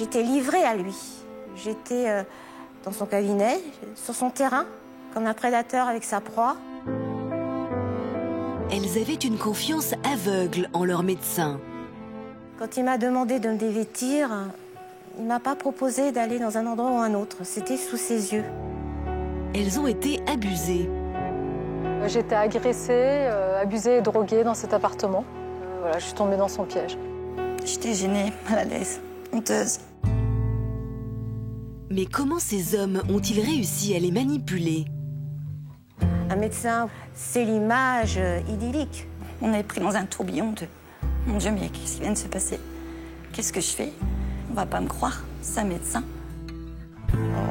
J'étais livrée à lui. J'étais dans son cabinet, sur son terrain, comme un prédateur avec sa proie. Elles avaient une confiance aveugle en leur médecin. Quand il m'a demandé de me dévêtir, il ne m'a pas proposé d'aller dans un endroit ou un autre. C'était sous ses yeux. Elles ont été abusées. J'étais agressée, abusée et droguée dans cet appartement. Voilà, je suis tombée dans son piège. J'étais gênée, mal à l'aise, honteuse. Mais comment ces hommes ont-ils réussi à les manipuler? Un médecin, c'est l'image idyllique. On est pris dans un tourbillon de « Mon Dieu, mais qu'est-ce qui vient de se passer? Qu'est-ce que je fais? On va pas me croire, c'est un médecin. »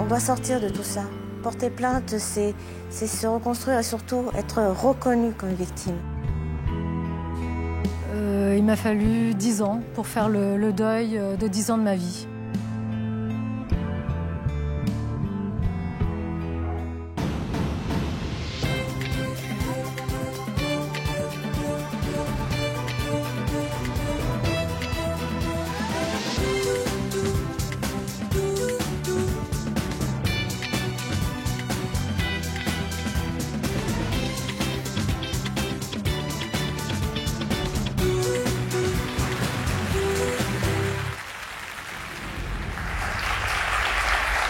On doit sortir de tout ça. Porter plainte, c'est se reconstruire et surtout être reconnu comme victime. Il m'a fallu 10 ans pour faire le deuil de 10 ans de ma vie.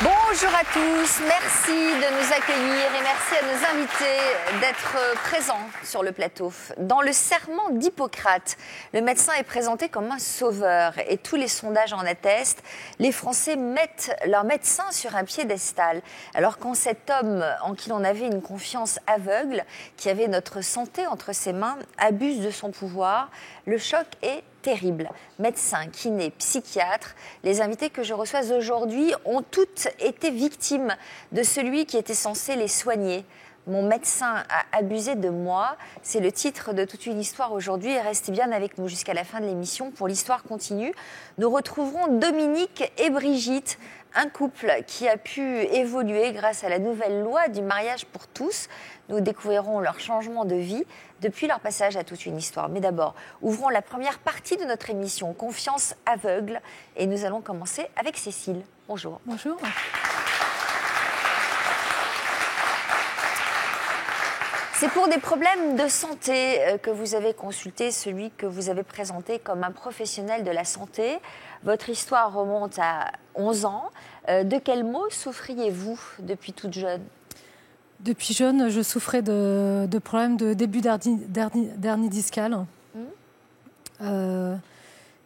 Bonjour à tous, merci de nous accueillir et merci à nos invités d'être présents sur le plateau. Dans le serment d'Hippocrate, le médecin est présenté comme un sauveur et tous les sondages en attestent. Les Français mettent leur médecin sur un piédestal. Alors quand cet homme en qui l'on avait une confiance aveugle, qui avait notre santé entre ses mains, abuse de son pouvoir, le choc est terrible. Médecins, kinés, psychiatres, les invités que je reçois aujourd'hui ont toutes été victimes de celui qui était censé les soigner. Mon médecin a abusé de moi, c'est le titre de toute une histoire aujourd'hui et restez bien avec nous jusqu'à la fin de l'émission pour l'histoire continue. Nous retrouverons Dominique et Brigitte, un couple qui a pu évoluer grâce à la nouvelle loi du mariage pour tous. Nous découvrirons leur changement de vie depuis leur passage à toute une histoire. Mais d'abord, ouvrons la première partie de notre émission Confiance aveugle et nous allons commencer avec Cécile. Bonjour. Bonjour. C'est pour des problèmes de santé que vous avez consulté celui que vous avez présenté comme un professionnel de la santé. Votre histoire remonte à 11 ans. De quels maux souffriez-vous depuis toute jeune ? Depuis jeune, je souffrais de problèmes de début d'hernie discale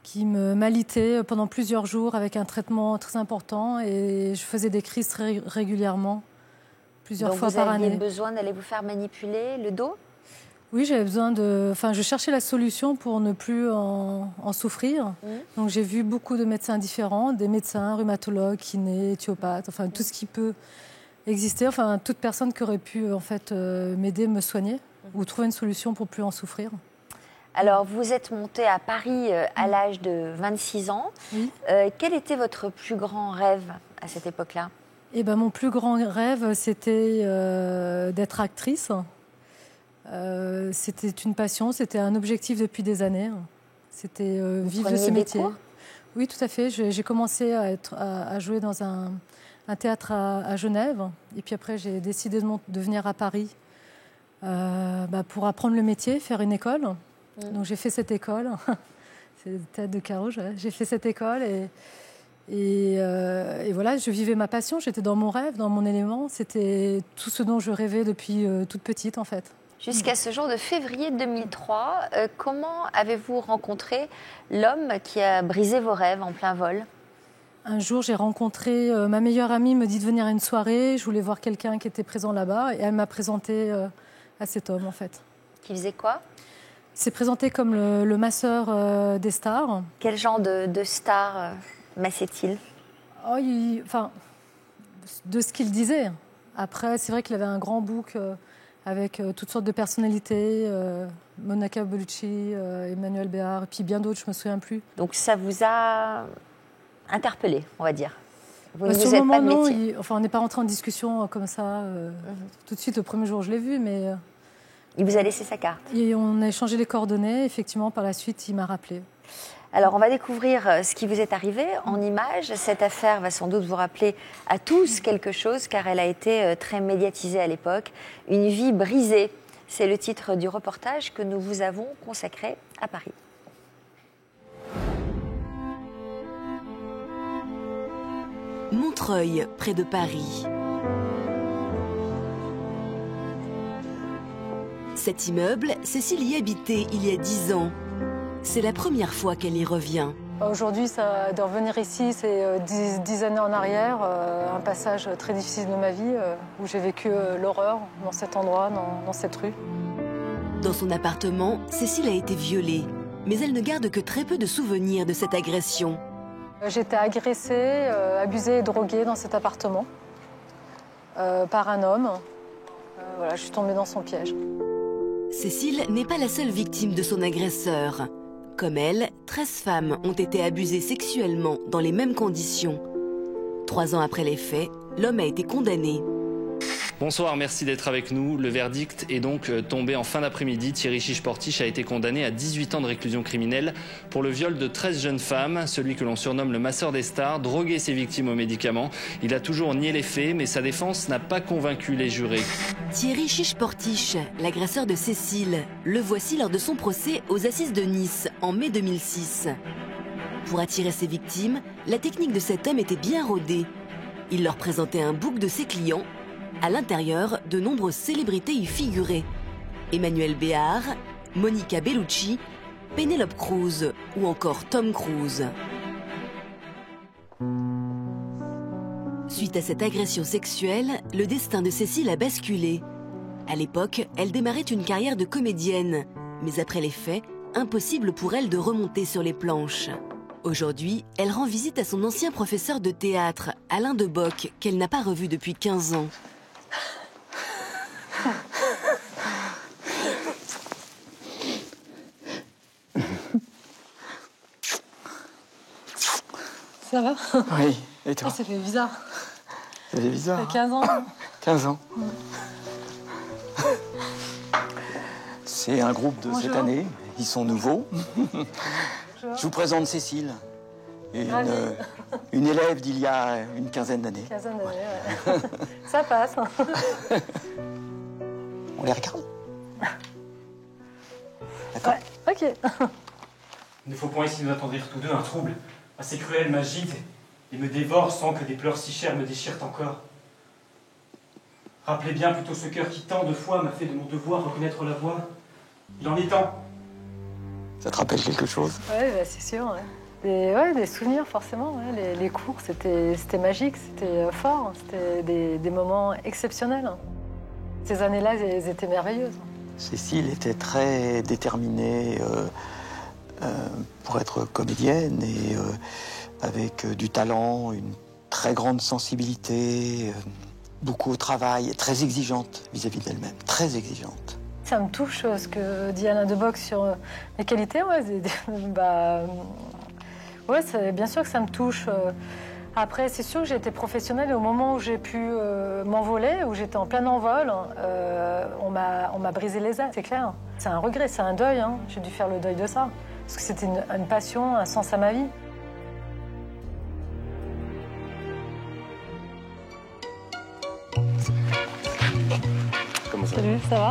qui me m'alitait pendant plusieurs jours avec un traitement très important et je faisais des crises très régulièrement, plusieurs fois par année. Vous aviez besoin d'aller vous faire manipuler le dos ? Oui, j'avais besoin de... Enfin, je cherchais la solution pour ne plus en souffrir. Donc j'ai vu beaucoup de médecins différents, des médecins, rhumatologues, kinés, éthiopathes, enfin tout ce qui peut exister, enfin toute personne qui aurait pu en fait m'aider, me soigner ou trouver une solution pour plus en souffrir. Alors vous êtes montée à Paris à l'âge de 26 ans. Oui. Quel était votre plus grand rêve à cette époque-là ? Eh ben, mon plus grand rêve, c'était d'être actrice. C'était une passion, c'était un objectif depuis des années. C'était vivre de ce métier. Cours ? Oui, tout à fait. J'ai commencé à jouer dans un théâtre à Genève. Et puis après, j'ai décidé de venir à Paris pour apprendre le métier, faire une école. Donc j'ai fait cette école. C'est le théâtre de Carouge. J'ai fait cette école et voilà, je vivais ma passion. J'étais dans mon rêve, dans mon élément. C'était tout ce dont je rêvais depuis toute petite, en fait. Jusqu'à ce jour de février 2003, comment avez-vous rencontré l'homme qui a brisé vos rêves en plein vol ? Un jour, j'ai rencontré ma meilleure amie, me dit de venir à une soirée. Je voulais voir quelqu'un qui était présent là-bas et elle m'a présenté à cet homme, en fait. Qui faisait quoi ? Il s'est présenté comme le masseur des stars. Quel genre de star massait-il ? De ce qu'il disait. Après, c'est vrai qu'il avait un grand book avec toutes sortes de personnalités, Monica Bellucci, Emmanuel Béard, et puis bien d'autres, je ne me souviens plus. Donc ça vous a interpellé, on va dire. Vous ne Sur vous le êtes pas moment, de non, métier. on n'est pas rentré en discussion comme ça. Tout de suite, le premier jour, je l'ai vu, mais... Il vous a laissé sa carte. Et on a échangé les coordonnées. Effectivement, par la suite, il m'a rappelé. Alors, on va découvrir ce qui vous est arrivé en images. Cette affaire va sans doute vous rappeler à tous quelque chose, car elle a été très médiatisée à l'époque. Une vie brisée, c'est le titre du reportage que nous vous avons consacré à Paris. Montreuil, près de Paris. Cet immeuble, Cécile y habitait il y a 10 ans. C'est la première fois qu'elle y revient. Aujourd'hui, de revenir ici, c'est 10 années en arrière, un passage très difficile de ma vie où j'ai vécu l'horreur dans cet endroit, dans cette rue. Dans son appartement, Cécile a été violée, mais elle ne garde que très peu de souvenirs de cette agression. J'ai été agressée, abusée et droguée dans cet appartement par un homme. Voilà, je suis tombée dans son piège. Cécile n'est pas la seule victime de son agresseur. Comme elle, 13 femmes ont été abusées sexuellement dans les mêmes conditions. 3 ans après les faits, l'homme a été condamné. Bonsoir, merci d'être avec nous. Le verdict est donc tombé en fin d'après-midi. Thierry Chiche-Portiche a été condamné à 18 ans de réclusion criminelle pour le viol de 13 jeunes femmes. Celui que l'on surnomme le masseur des stars, droguait ses victimes aux médicaments. Il a toujours nié les faits, mais sa défense n'a pas convaincu les jurés. Thierry Chiche-Portiche, l'agresseur de Cécile, le voici lors de son procès aux Assises de Nice en mai 2006. Pour attirer ses victimes, la technique de cet homme était bien rodée. Il leur présentait un book de ses clients. À l'intérieur, de nombreuses célébrités y figuraient. Emmanuel Béard, Monica Bellucci, Penélope Cruz ou encore Tom Cruise. Suite à cette agression sexuelle, le destin de Cécile a basculé. À l'époque, elle démarrait une carrière de comédienne. Mais après les faits, impossible pour elle de remonter sur les planches. Aujourd'hui, elle rend visite à son ancien professeur de théâtre, Alain Deboc, qu'elle n'a pas revu depuis 15 ans. Ça va? Oui, et toi? Ça fait bizarre. Ça fait bizarre. Ça fait 15 ans. 15 ans. C'est un groupe de cette année. Ils sont nouveaux. Je vous présente Cécile, une élève d'il y a une quinzaine d'années. Ouais. Ça passe. On les regarde? D'accord. Ouais, ok. Il ne faut point ici nous attendrir tous deux un trouble assez cruel m'agite et me dévore sans que des pleurs si chers me déchirent encore. Rappelez bien plutôt ce cœur qui tant de fois m'a fait de mon devoir reconnaître la voie. Il en est temps. Ça te rappelle quelque chose? Ouais, bah, c'est sûr. Ouais. Des souvenirs, forcément. Ouais. Les cours, c'était magique, c'était fort. C'était des moments exceptionnels. Ces années-là, elles étaient merveilleuses. Cécile était très déterminée pour être comédienne et avec du talent, une très grande sensibilité, beaucoup au travail, très exigeante vis-à-vis d'elle-même, très exigeante. Ça me touche ce que dit Alain Deboc sur mes qualités. Bien sûr que ça me touche. Après, c'est sûr que j'ai été professionnelle et au moment où j'ai pu m'envoler, où j'étais en plein envol, on m'a brisé les ailes, c'est clair. C'est un regret, c'est un deuil. Hein. J'ai dû faire le deuil de ça. Parce que c'était une passion, un sens à ma vie. Comment ça va? Salut, ça va?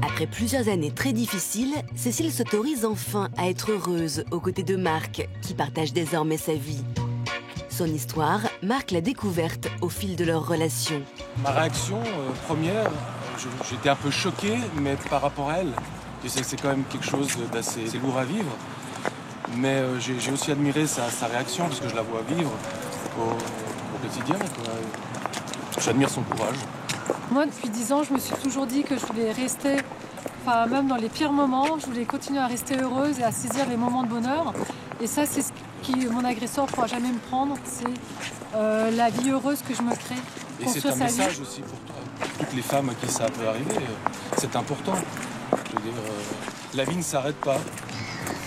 Après plusieurs années très difficiles, Cécile s'autorise enfin à être heureuse aux côtés de Marc, qui partage désormais sa vie. Son histoire marque la découverte au fil de leur relation. Ma réaction première, j'étais un peu choqué, mais par rapport à elle, je sais que c'est quand même quelque chose d'assez lourd à vivre. Mais j'ai aussi admiré sa réaction, parce que je la vois vivre au quotidien. J'admire son courage. Moi, depuis 10 ans, je me suis toujours dit que je voulais rester, même dans les pires moments, je voulais continuer à rester heureuse et à saisir les moments de bonheur. Et ça, c'est ce que mon agresseur ne pourra jamais me prendre, c'est la vie heureuse que je me crée. Et c'est un message aussi pour toi, pour toutes les femmes à qui ça peut arriver. C'est important. Je veux dire, la vie ne s'arrête pas.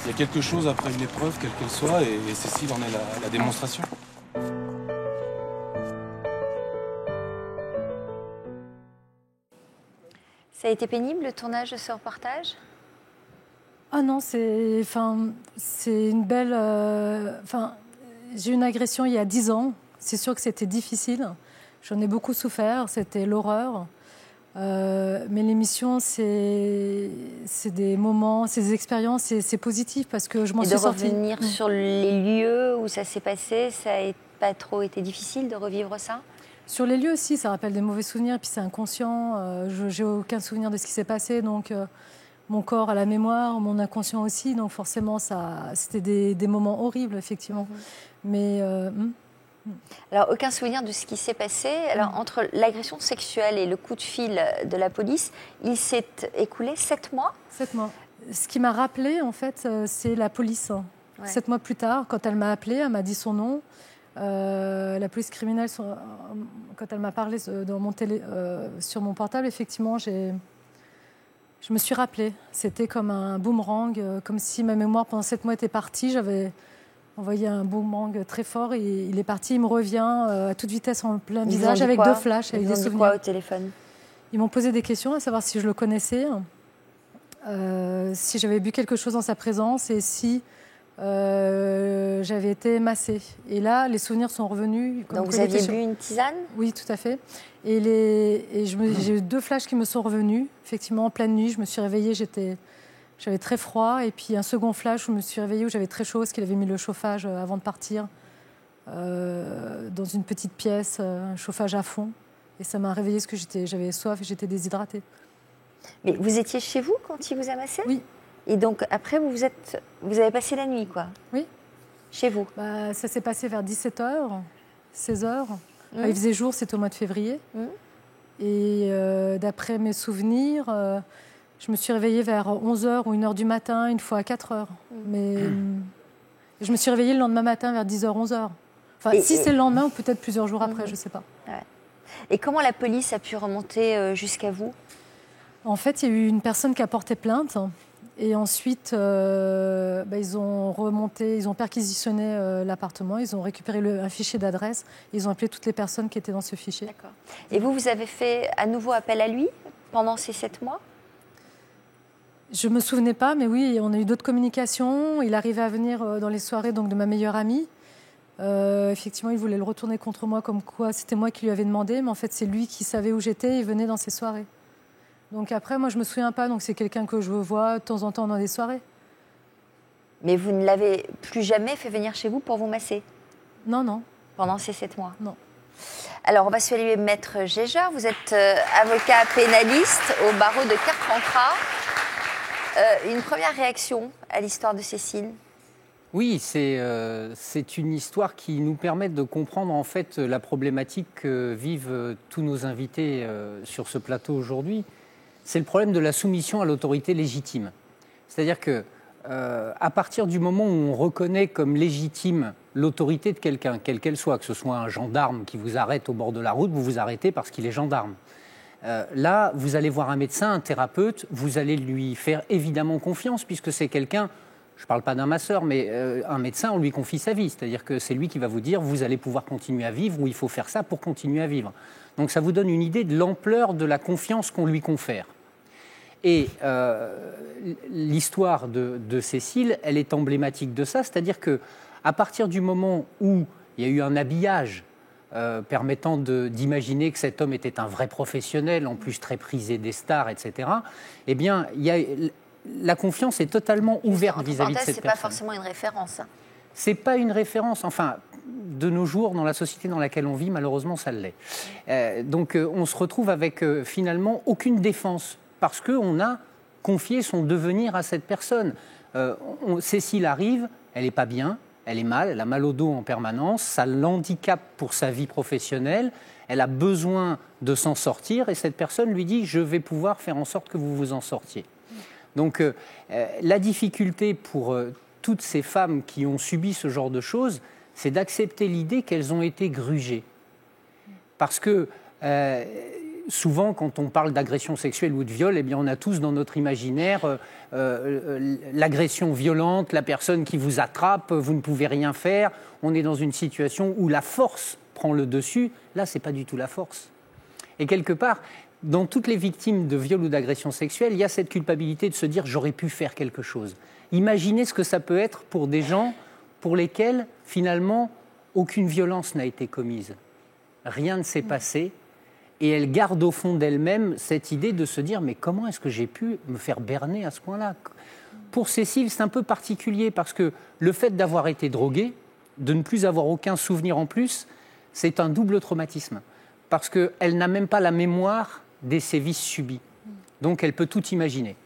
Il y a quelque chose après une épreuve, quelle qu'elle soit, et Cécile en est la démonstration. Ça a été pénible, le tournage de ce reportage? Ah non, c'est une belle... j'ai eu une agression il y a 10 ans. C'est sûr que c'était difficile. J'en ai beaucoup souffert. C'était l'horreur. Mais l'émission, c'est des moments, c'est des expériences, c'est positif parce que je m'en suis sortie. Et de revenir sur les lieux où ça s'est passé, ça n'a pas trop été difficile de revivre ça? Sur les lieux aussi, ça rappelle des mauvais souvenirs, puis c'est inconscient. Je n'ai aucun souvenir de ce qui s'est passé, donc mon corps a la mémoire, mon inconscient aussi, donc forcément, c'était des moments horribles, effectivement. Mais... Alors, aucun souvenir de ce qui s'est passé. Alors, entre l'agression sexuelle et le coup de fil de la police, il s'est écoulé 7 mois. 7 mois. Ce qui m'a rappelé, en fait, c'est la police. Ouais. 7 mois plus tard, quand elle m'a appelée, elle m'a dit son nom. La police criminelle, quand elle m'a parlé sur mon portable, effectivement, je me suis rappelée. C'était comme un boomerang, comme si ma mémoire pendant 7 mois était partie. J'avais envoyé un boomerang très fort et il est parti. Il me revient à toute vitesse en plein visage avec 2 flashs, avec des souvenirs. Ils ont dit quoi au téléphone? Ils m'ont posé des questions à savoir si je le connaissais, si j'avais bu quelque chose en sa présence et si j'avais été massée. Et là, les souvenirs sont revenus. Donc vous aviez bu une tisane? Oui, tout à fait. Et j'ai eu 2 flashs qui me sont revenus. Effectivement, en pleine nuit, je me suis réveillée, j'avais très froid. Et puis un second flash où je me suis réveillée, où j'avais très chaud, parce qu'il avait mis le chauffage avant de partir dans une petite pièce, un chauffage à fond. Et ça m'a réveillée parce que j'avais soif et j'étais déshydratée. Mais vous étiez chez vous quand il vous a massé? Oui. Et donc après, vous avez passé la nuit, quoi? Oui. Chez vous? Ça s'est passé vers 17h, 16h. Il faisait jour, c'était au mois de février. Et d'après mes souvenirs, je me suis réveillée vers 11h ou 1h du matin, une fois à 4h. Mais je me suis réveillée le lendemain matin vers 10h, 11h. Enfin, si c'est le lendemain ou peut-être plusieurs jours après, je ne sais pas. Ouais. Et comment la police a pu remonter jusqu'à vous? En fait, il y a eu une personne qui a porté plainte. Et ensuite, ils ont remonté, ils ont perquisitionné l'appartement, ils ont récupéré un fichier d'adresse, ils ont appelé toutes les personnes qui étaient dans ce fichier. D'accord. Et vous avez fait à nouveau appel à lui pendant ces 7 mois? Je ne me souvenais pas, mais oui, on a eu d'autres communications. Il arrivait à venir dans les soirées donc, de ma meilleure amie. Effectivement, il voulait le retourner contre moi, comme quoi c'était moi qui lui avais demandé, mais en fait, c'est lui qui savait où j'étais et il venait dans ces soirées. Donc après, moi, je ne me souviens pas, donc c'est quelqu'un que je vois de temps en temps dans des soirées. Mais vous ne l'avez plus jamais fait venir chez vous pour vous masser? Non, non. Pendant ces 7 mois? Non. Alors, on va saluer Maître Gégeur. Vous êtes avocat pénaliste au barreau de Carpentras. Une première réaction à l'histoire de Cécile? Oui, c'est une histoire qui nous permet de comprendre en fait la problématique que vivent tous nos invités sur ce plateau aujourd'hui. C'est le problème de la soumission à l'autorité légitime. C'est-à-dire que à partir du moment où on reconnaît comme légitime l'autorité de quelqu'un, quelle qu'elle soit, que ce soit un gendarme qui vous arrête au bord de la route, vous vous arrêtez parce qu'il est gendarme. Là, vous allez voir un médecin, un thérapeute, vous allez lui faire évidemment confiance puisque c'est quelqu'un, je ne parle pas d'un masseur, mais un médecin, on lui confie sa vie. C'est-à-dire que c'est lui qui va vous dire vous allez pouvoir continuer à vivre ou il faut faire ça pour continuer à vivre. Donc ça vous donne une idée de l'ampleur de la confiance qu'on lui confère. Et l'histoire de Cécile, elle est emblématique de ça, c'est-à-dire qu'à partir du moment où il y a eu un habillage permettant d'imaginer que cet homme était un vrai professionnel, en plus très prisé des stars, etc., eh bien, la confiance est totalement ouverte vis-à-vis de cette personne. Ce n'est pas forcément une référence. Ce n'est pas une référence, enfin... De nos jours, dans la société dans laquelle on vit, malheureusement, ça l'est. Donc, on se retrouve avec finalement aucune défense parce qu'on a confié son devenir à cette personne. Cécile arrive, elle n'est pas bien, elle est mal, elle a mal au dos en permanence, ça l'handicape pour sa vie professionnelle, elle a besoin de s'en sortir et cette personne lui dit « je vais pouvoir faire en sorte que vous vous en sortiez ». Donc, la difficulté pour toutes ces femmes qui ont subi ce genre de choses, c'est d'accepter l'idée qu'elles ont été grugées. Parce que souvent, quand on parle d'agression sexuelle ou de viol, eh bien, on a tous dans notre imaginaire l'agression violente, la personne qui vous attrape, vous ne pouvez rien faire. On est dans une situation où la force prend le dessus. Là, ce n'est pas du tout la force. Et quelque part, dans toutes les victimes de viol ou d'agression sexuelle, il y a cette culpabilité de se dire « j'aurais pu faire quelque chose ». Imaginez ce que ça peut être pour des gens pour lesquels, finalement, aucune violence n'a été commise. Rien ne s'est passé. Et elles gardent au fond d'elles-mêmes cette idée de se dire « mais comment est-ce que j'ai pu me faire berner à ce point-là » Pour Cécile, c'est un peu particulier parce que le fait d'avoir été droguée, de ne plus avoir aucun souvenir en plus, c'est un double traumatisme. Parce qu'elle n'a même pas la mémoire des sévices subis. Donc elle peut tout imaginer.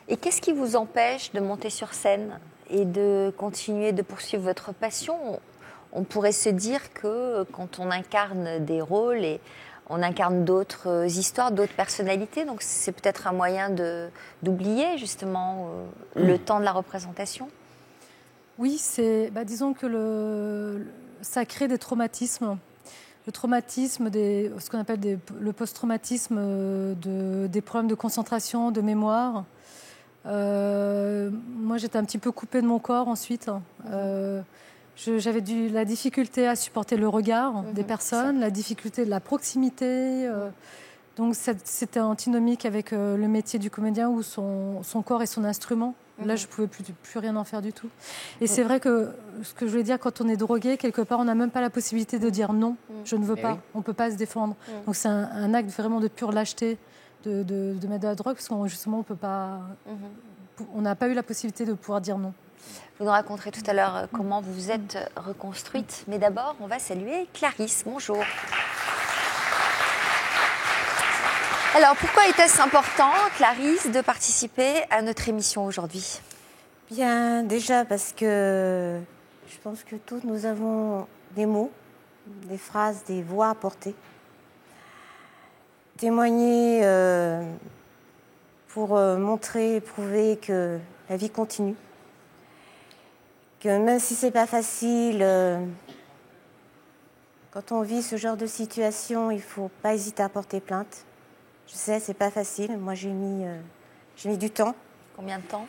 Et qu'est-ce qui vous empêche de monter sur scène et de continuer de poursuivre votre passion ? On pourrait se dire que quand on incarne des rôles et on incarne d'autres histoires, d'autres personnalités, donc c'est peut-être un moyen d'oublier justement le temps de la représentation. Oui, disons que ça crée des traumatismes. Le traumatisme, ce qu'on appelle le post-traumatisme des problèmes de concentration, de mémoire. Moi, j'étais un petit peu coupée de mon corps ensuite. J'avais la difficulté à supporter le regard des personnes, la difficulté de la proximité. Donc, c'était antinomique avec le métier du comédien où son corps est son instrument. Là, je ne pouvais plus rien en faire du tout. Et c'est vrai que ce que je voulais dire, quand on est drogué, quelque part, on n'a même pas la possibilité de dire non, je ne veux pas. Oui. On ne peut pas se défendre. Donc, c'est un acte vraiment de pure lâcheté de mettre de la drogue, parce qu'on justement, on peut pas. On n'a pas eu la possibilité de pouvoir dire non. Vous nous raconterez tout à l'heure comment vous vous êtes reconstruite. Mais d'abord, on va saluer Clarisse. Bonjour. Alors, pourquoi était-ce important, Clarisse, de participer à notre émission aujourd'hui ? Bien, déjà parce que je pense que tous nous avons des mots, des phrases, des voix à porter. Témoigner pour montrer, prouver que la vie continue. Que même si c'est pas facile, quand on vit ce genre de situation, il faut pas hésiter à porter plainte. Je sais, c'est pas facile. Moi, j'ai mis du temps. Combien de temps ?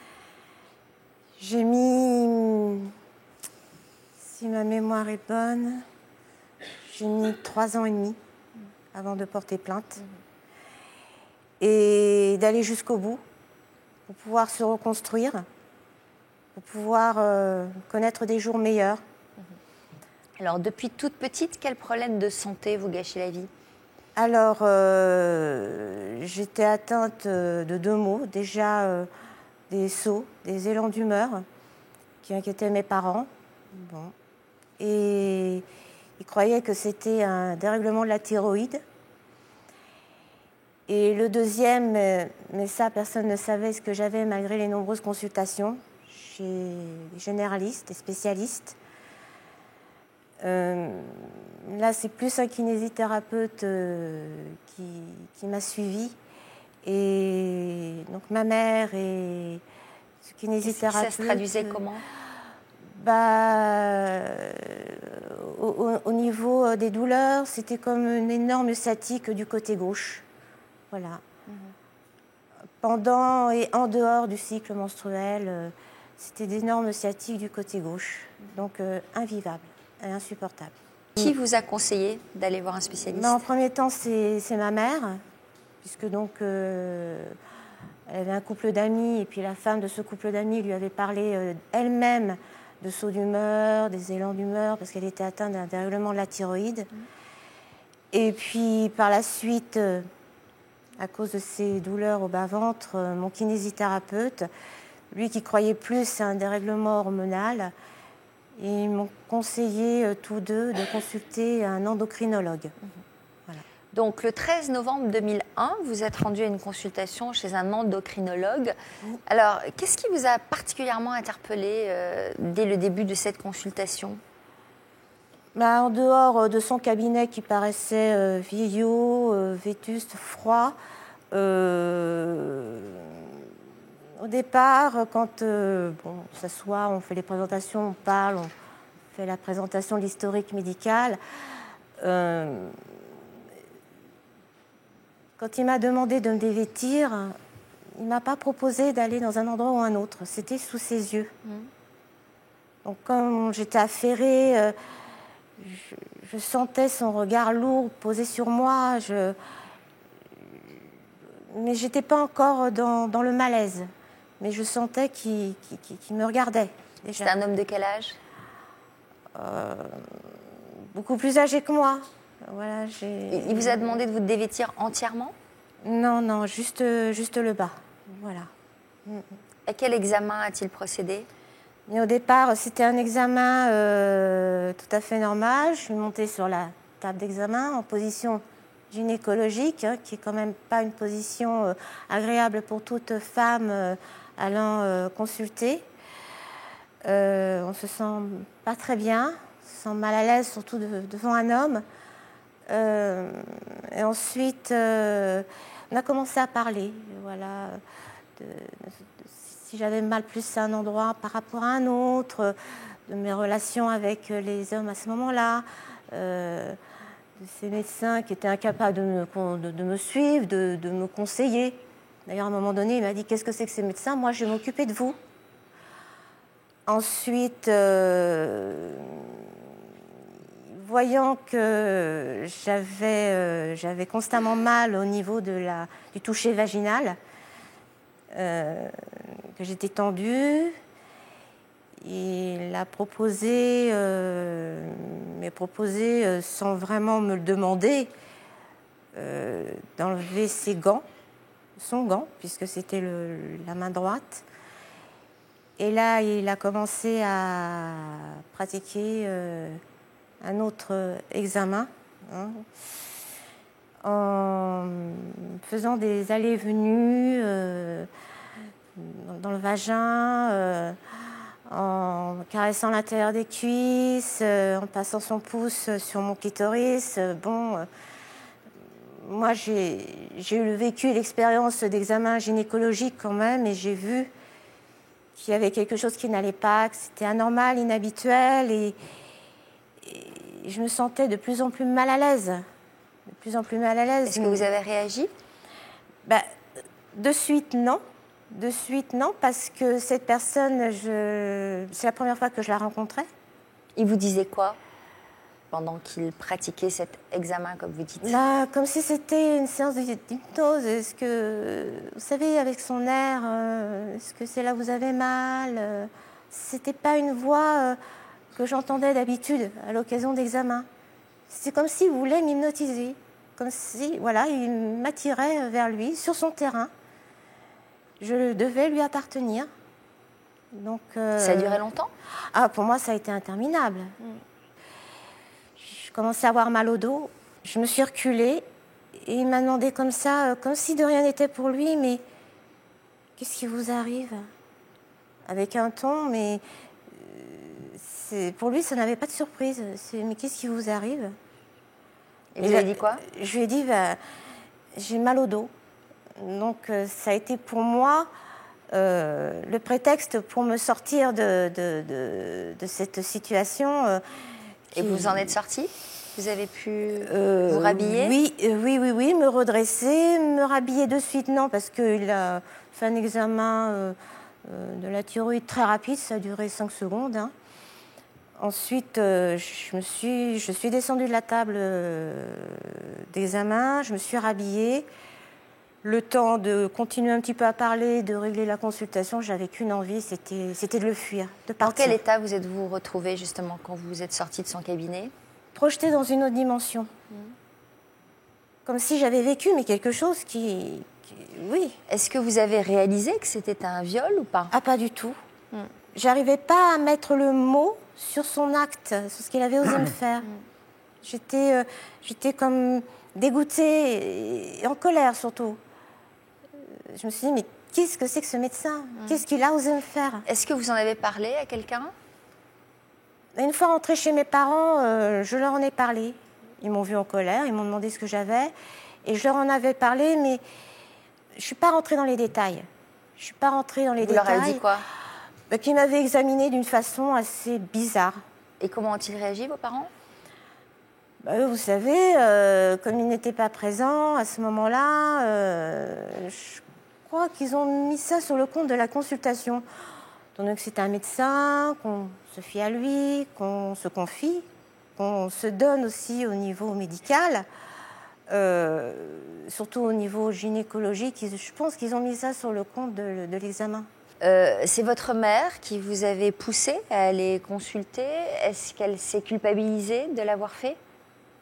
J'ai mis, si ma mémoire est bonne, j'ai mis 3 ans et demi avant de porter plainte. Et d'aller jusqu'au bout pour pouvoir se reconstruire, pour pouvoir connaître des jours meilleurs. Alors, depuis toute petite, quel problème de santé vous gâchez la vie ? Alors, j'étais atteinte de 2 maux. Déjà, des sauts, des élans d'humeur qui inquiétaient mes parents. Bon. Et ils croyaient que c'était un dérèglement de la thyroïde. Et le deuxième, mais ça, personne ne savait ce que j'avais malgré les nombreuses consultations chez les généralistes et spécialistes. Là, c'est plus un kinésithérapeute qui m'a suivie. Et donc, ma mère et ce kinésithérapeute... Ça se traduisait comment ? Au niveau des douleurs, c'était comme une énorme sciatique du côté gauche. Voilà. Pendant et en dehors du cycle menstruel, c'était d'énormes sciatiques du côté gauche. Donc, invivable. Insupportable. Qui vous a conseillé d'aller voir un spécialiste ? En premier temps, c'est ma mère, puisque donc elle avait un couple d'amis, et puis la femme de ce couple d'amis lui avait parlé elle-même de sauts d'humeur, des élans d'humeur, parce qu'elle était atteinte d'un dérèglement de la thyroïde. Et puis par la suite, à cause de ces douleurs au bas-ventre, mon kinésithérapeute, lui qui croyait plus à un dérèglement hormonal, et ils m'ont conseillé tous deux de consulter un endocrinologue. Voilà. Donc le 13 novembre 2001, vous êtes rendu à une consultation chez un endocrinologue. Alors, qu'est-ce qui vous a particulièrement interpellé dès le début de cette consultation ? En dehors de son cabinet qui paraissait vieillot, vétuste, froid, au départ, quand on s'assoit, on fait les présentations, on parle, on fait la présentation de l'historique médical. Quand il m'a demandé de me dévêtir, il ne m'a pas proposé d'aller dans un endroit ou un autre. C'était sous ses yeux. Donc, comme j'étais affairée, je sentais son regard lourd posé sur moi. mais j'étais pas encore dans le malaise. Mais je sentais qu'il me regardait. C'est un homme de quel âge? Beaucoup plus âgé que moi. Voilà, il vous a demandé de vous dévêtir entièrement? Non, juste le bas. Voilà. À quel examen a-t-il procédé? Mais au départ, c'était un examen tout à fait normal. Je suis montée sur la table d'examen en position gynécologique, qui est quand même pas une position agréable pour toute femme allant consulter. On se sent pas très bien, on se sent mal à l'aise, surtout devant un homme. Et ensuite, on a commencé à parler, voilà, si j'avais mal plus à un endroit par rapport à un autre, de mes relations avec les hommes à ce moment-là, de ces médecins qui étaient incapables de me suivre, de me conseiller. D'ailleurs, à un moment donné, il m'a dit « Qu'est-ce que c'est que ces médecins? Moi, je vais m'occuper de vous. » Ensuite, voyant que j'avais constamment mal au niveau du toucher vaginal, que j'étais tendue, il a proposé, sans vraiment me le demander, d'enlever son gant, puisque c'était la main droite. Et là, il a commencé à pratiquer un autre examen, en faisant des allées et venues dans le vagin, en caressant l'intérieur des cuisses, en passant son pouce sur mon clitoris. Moi, j'ai vécu l'expérience d'examen gynécologique quand même, et j'ai vu qu'il y avait quelque chose qui n'allait pas, que c'était anormal, inhabituel, et je me sentais de plus en plus mal à l'aise. Est-ce que vous avez réagi? De suite, non. Parce que cette personne, c'est la première fois que je la rencontrais. Il vous disait quoi pendant qu'il pratiquait cet examen, comme vous dites? Comme si c'était une séance d'hypnose. Est-ce que, vous savez, avec son air, est-ce que c'est là où vous avez mal? C'était pas une voix que j'entendais d'habitude à l'occasion d'examens. C'est comme s'il voulait m'hypnotiser. Comme si, voilà, il m'attirait vers lui, sur son terrain. Je devais lui appartenir. Donc, ça a duré longtemps? Pour moi, ça a été interminable. Je commençais à avoir mal au dos. Je me suis reculée et il m'a demandé comme ça, comme si de rien n'était pour lui, mais qu'est-ce qui vous arrive? Avec un ton, mais pour lui, ça n'avait pas de surprise. Mais qu'est-ce qui vous arrive? Et vous avez dit quoi? Je lui ai dit, j'ai mal au dos. Donc, ça a été pour moi le prétexte pour me sortir de cette situation. Et vous en êtes sortie? Vous avez pu vous rhabiller? Oui, me redresser, me rhabiller de suite, non, parce qu'il a fait un examen de la thyroïde très rapide, ça a duré 5 secondes. Ensuite, je suis descendue de la table d'examen, je me suis rhabillée. Le temps de continuer un petit peu à parler, de régler la consultation, j'avais qu'une envie, c'était de le fuir, de partir. Dans quel état vous êtes-vous retrouvée justement quand vous êtes sortie de son cabinet? Projetée dans une autre dimension. Comme si j'avais vécu, mais quelque chose qui... Oui. Est-ce que vous avez réalisé que c'était un viol ou pas? Pas du tout. J'arrivais pas à mettre le mot sur son acte, sur ce qu'il avait osé me faire. J'étais comme dégoûtée et en colère surtout. Je me suis dit, mais qu'est-ce que c'est que ce médecin? Qu'est-ce qu'il a osé me faire? Est-ce que vous en avez parlé à quelqu'un? Une fois rentrée chez mes parents, je leur en ai parlé. Ils m'ont vue en colère, ils m'ont demandé ce que j'avais. Et je leur en avais parlé, mais je ne suis pas rentrée dans les détails. Vous leur avez dit quoi? Qu'ils m'avaient examinée d'une façon assez bizarre. Et comment ont-ils réagi, vos parents? Vous savez, comme ils n'étaient pas présents à ce moment-là, je crois qu'ils ont mis ça sur le compte de la consultation. Donc c'est un médecin, qu'on se fie à lui, qu'on se confie, qu'on se donne aussi au niveau médical. surtout au niveau gynécologique, je pense qu'ils ont mis ça sur le compte de l'examen. C'est votre mère qui vous avait poussé à aller consulter. Est-ce qu'elle s'est culpabilisée de l'avoir fait?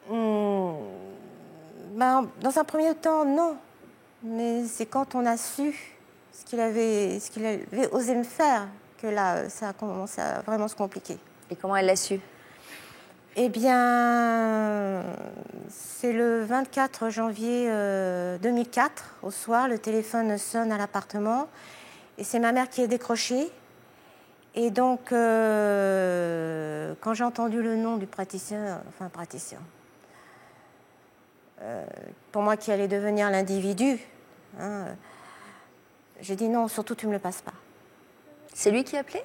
Dans un premier temps, non. Mais c'est quand on a su ce qu'il avait osé me faire que là, ça a commencé à vraiment se compliquer. Et comment elle l'a su? Eh bien, c'est le 24 janvier 2004, au soir, le téléphone sonne à l'appartement. Et c'est ma mère qui est décrochée. Et donc, quand j'ai entendu le nom du praticien, pour moi qui allait devenir l'individu, j'ai dit non, surtout tu ne me le passes pas. C'est lui qui a appelé?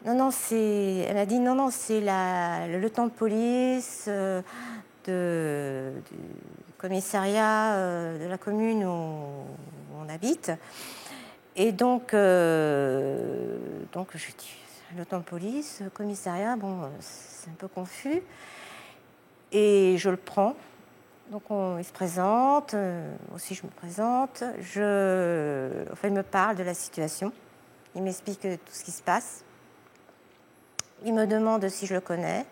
Non, elle a dit non, c'est le lieutenant de police du commissariat de la commune où on habite. Et donc je dis, lieutenant de police, commissariat, c'est un peu confus. Et je le prends. Donc il se présente, aussi je me présente. Il me parle de la situation. Il m'explique tout ce qui se passe. Il me demande si je le connais,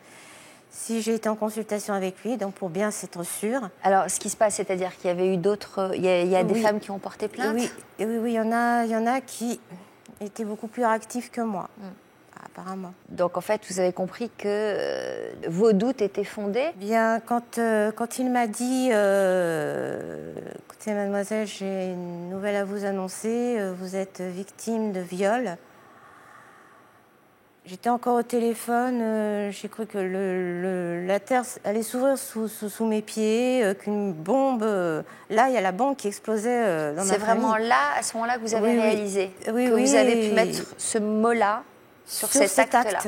si j'ai été en consultation avec lui, donc pour bien s'être sûre. Alors, ce qui se passe, c'est-à-dire qu'il y avait eu d'autres... Il y a des femmes qui ont porté plainte? Oui, il y en a qui étaient beaucoup plus réactifs que moi, apparemment. Donc, en fait, vous avez compris que vos doutes étaient fondés? Bien, quand il m'a dit écoutez, mademoiselle, j'ai une nouvelle à vous annoncer, vous êtes victime de viol. J'étais encore au téléphone, j'ai cru que la terre allait s'ouvrir sous mes pieds, qu'une bombe... là, il y a la bombe qui explosait dans ma famille. C'est vraiment là, à ce moment-là, que vous avez réalisé que vous avez pu mettre ce mot-là sur cet acte-là.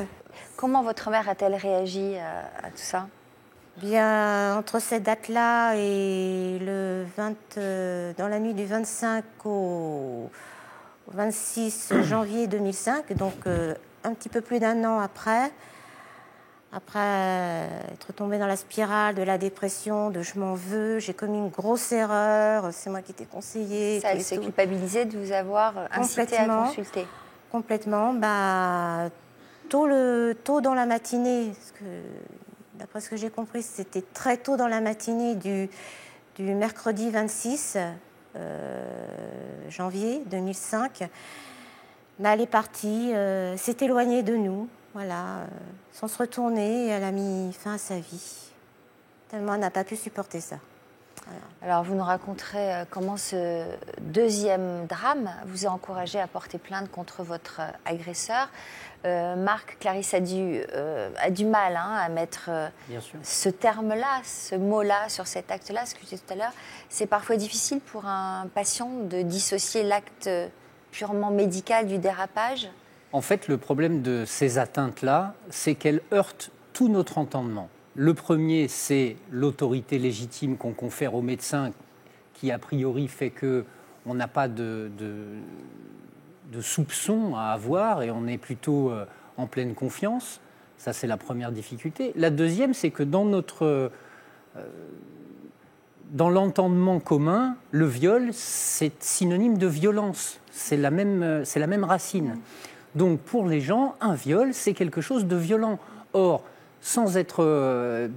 Comment votre mère a-t-elle réagi à tout ça? Bien, entre cette date-là et dans la nuit du 25 au 26 janvier 2005, donc... un petit peu plus d'un an après être tombée dans la spirale de la dépression, de je m'en veux, j'ai commis une grosse erreur, c'est moi qui t'ai conseillé. Ça, elle s'est culpabilisée de vous avoir incité à consulter? Complètement. Tôt dans la matinée, parce que, d'après ce que j'ai compris, c'était très tôt dans la matinée du mercredi 26 janvier 2005. Elle est partie, s'est éloignée de nous, sans se retourner, et elle a mis fin à sa vie. Tellement elle n'a pas pu supporter ça. Voilà. Alors, vous nous raconterez comment ce deuxième drame vous a encouragé à porter plainte contre votre agresseur. Marc, Clarisse a du mal à mettre ce terme-là, ce mot-là sur cet acte-là, ce que je disais tout à l'heure. C'est parfois difficile pour un patient de dissocier l'acte purement médical du dérapage? En fait, le problème de ces atteintes-là, c'est qu'elles heurtent tout notre entendement. Le premier, c'est l'autorité légitime qu'on confère au médecin, qui a priori fait qu'on n'a pas de soupçon à avoir et on est plutôt en pleine confiance. Ça, c'est la première difficulté. La deuxième, c'est que dans l'entendement commun, le viol, c'est synonyme de violence. C'est la même racine. Donc, pour les gens, un viol, c'est quelque chose de violent. Or, sans être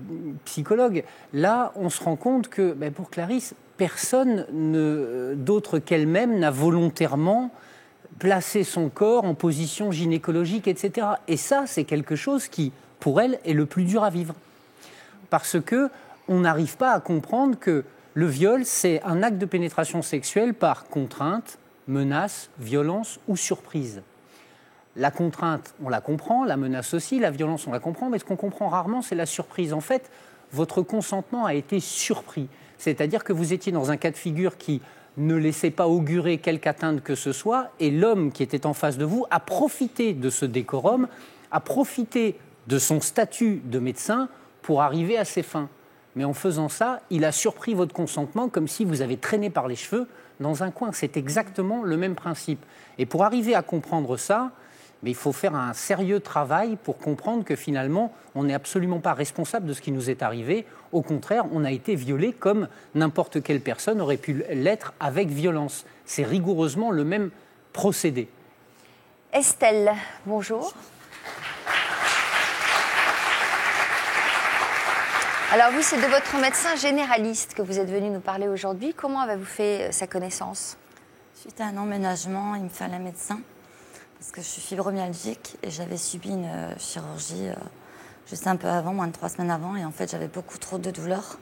psychologue, là, on se rend compte que, pour Clarisse, personne d'autre qu'elle-même n'a volontairement placé son corps en position gynécologique, etc. Et ça, c'est quelque chose qui, pour elle, est le plus dur à vivre. Parce qu'on n'arrive pas à comprendre que le viol, c'est un acte de pénétration sexuelle par contrainte, menace, violence ou surprise. La contrainte, on la comprend, la menace aussi, la violence, on la comprend, mais ce qu'on comprend rarement, c'est la surprise. En fait, votre consentement a été surpris. C'est-à-dire que vous étiez dans un cas de figure qui ne laissait pas augurer quelque atteinte que ce soit, et l'homme qui était en face de vous a profité de ce décorum, a profité de son statut de médecin pour arriver à ses fins. Mais en faisant ça, il a surpris votre consentement comme si vous avez traîné par les cheveux dans un coin. C'est exactement le même principe. Et pour arriver à comprendre ça, Mais il faut faire un sérieux travail pour comprendre que finalement, on n'est absolument pas responsable de ce qui nous est arrivé. Au contraire, on a été violé comme n'importe quelle personne aurait pu l'être avec violence. C'est rigoureusement le même procédé. Estelle, bonjour. Alors vous, c'est de votre médecin généraliste que vous êtes venu nous parler aujourd'hui. Comment avez-vous fait sa connaissance? Suite à un emménagement, il me fallait un médecin parce que je suis fibromyalgique et j'avais subi une chirurgie juste un peu avant, moins de 3 semaines avant, et en fait j'avais beaucoup trop de douleurs.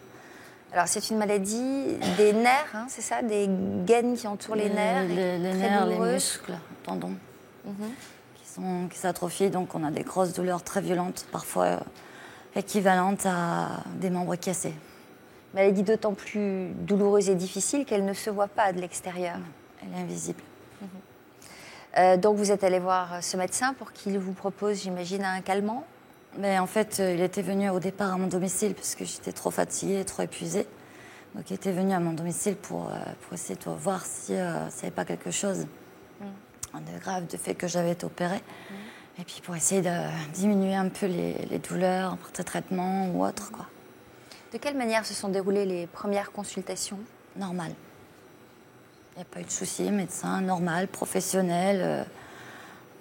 Alors c'est une maladie des nerfs, hein, c'est ça? Des gaines qui entourent les nerfs? Les nerfs, les muscles, tendons, qui s'atrophient, donc on a des grosses douleurs très violentes, parfois équivalentes à des membres cassés. Maladie d'autant plus douloureuse et difficile qu'elle ne se voit pas de l'extérieur. Elle est invisible. Donc vous êtes allé voir ce médecin pour qu'il vous propose, j'imagine, un calmant? Mais en fait, il était venu au départ à mon domicile parce que j'étais trop fatiguée, trop épuisée. Donc il était venu à mon domicile pour essayer de voir s'il n'y avait pas quelque chose de grave du fait que j'avais été opérée. Et puis pour essayer de diminuer un peu les douleurs après tes traitements ou autre, quoi. De quelle manière se sont déroulées les premières consultations? Normal. Il n'y a pas eu de souci, médecin normal, professionnel,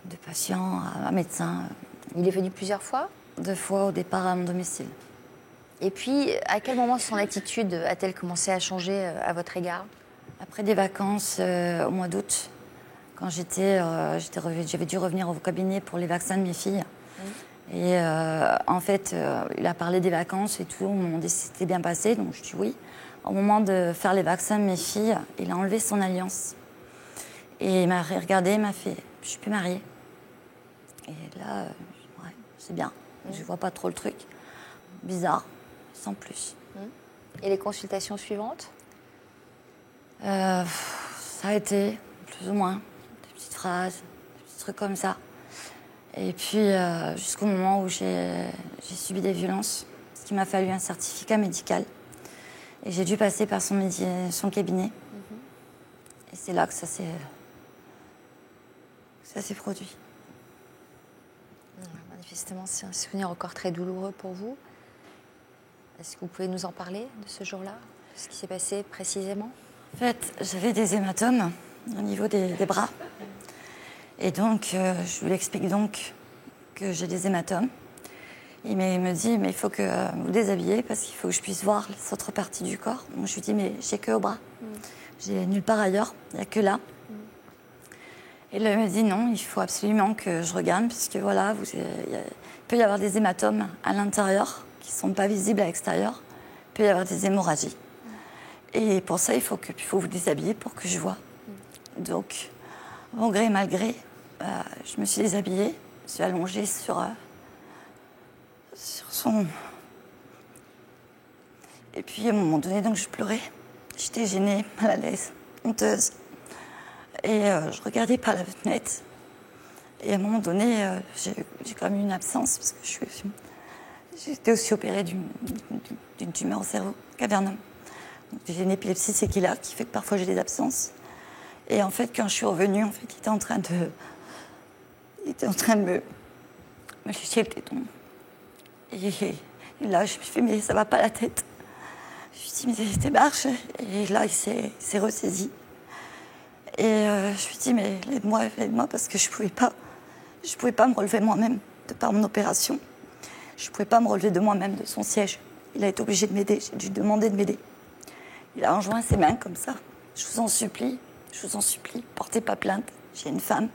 de patient à médecin. Il est venu plusieurs fois? 2 fois au départ à mon domicile. Et puis, à quel moment son attitude a-t-elle commencé à changer à votre égard? Après des vacances au mois d'août, quand j'avais dû revenir au cabinet pour les vaccins de mes filles. Et en fait, il a parlé des vacances et tout. On m'a dit si c'était bien passé, donc je dis oui. Au moment de faire les vaccins de mes filles, il a enlevé son alliance. Et il m'a regardé, il m'a fait « je suis plus mariée ». Et là, ouais, c'est bien. Je vois pas trop le truc. Bizarre, sans plus. Et les consultations suivantes? Ça a été, plus ou moins, des petites phrases, des petits trucs comme ça. Et puis, jusqu'au moment où j'ai subi des violences, ce qui m'a fallu un certificat médical. Et j'ai dû passer par son cabinet. Et c'est là que ça s'est produit. Manifestement, c'est un souvenir encore très douloureux pour vous. Est-ce que vous pouvez nous en parler de ce jour-là, de ce qui s'est passé précisément? En fait, j'avais des hématomes au niveau des bras. Et donc, je lui explique donc que j'ai des hématomes. Il me dit, mais il faut que vous déshabillez parce qu'il faut que je puisse voir les autres parties du corps. Donc, je lui dis, mais j'ai que au bras. J'ai nulle part ailleurs, il n'y a que là. Et là, il me dit, non, il faut absolument que je regarde puisque voilà, il peut y avoir des hématomes à l'intérieur qui ne sont pas visibles à l'extérieur. Il peut y avoir des hémorragies. Et pour ça, il faut vous déshabiller pour que je vois. Donc, bon gré mal gré, je me suis déshabillée, je suis allongée sur son... Et puis, à un moment donné, donc, je pleurais. J'étais gênée, mal à l'aise, honteuse. Et je regardais par la fenêtre. Et à un moment donné, j'ai quand même eu une absence, parce que j'ai été aussi opérée d'une tumeur au cerveau caverneux. J'ai une épilepsie séquelaire qui fait que parfois j'ai des absences. Et en fait, quand je suis revenue, en fait, il était en train de me lécher le téton. Et là, je me suis fait, mais ça va pas la tête. Je lui ai dit, mais t'es marche. Et là, il s'est ressaisi. Et je lui ai dit, mais aide-moi, parce que je pouvais pas me relever moi-même de par mon opération. Je pouvais pas me relever de moi-même de son siège. Il a été obligé de m'aider, j'ai dû demander de m'aider. Il a enjoint ses mains comme ça. Je vous en supplie, portez pas plainte. J'ai une femme.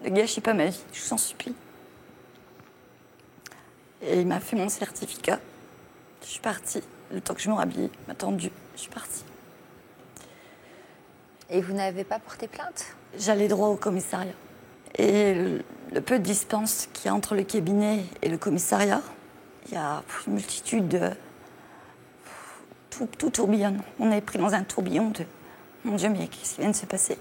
Ne gâchez pas ma vie, je vous en supplie. Et il m'a fait mon certificat. Je suis partie. Le temps que je me rhabille, il m'a attendu. Je suis partie. Et vous n'avez pas porté plainte? J'allais droit au commissariat. Et le peu de distance qu'il y a entre le cabinet et le commissariat, il y a une multitude de... Tout tourbillonne. On est pris dans un tourbillon de... Mon Dieu, mais qu'est-ce qui vient de se passer?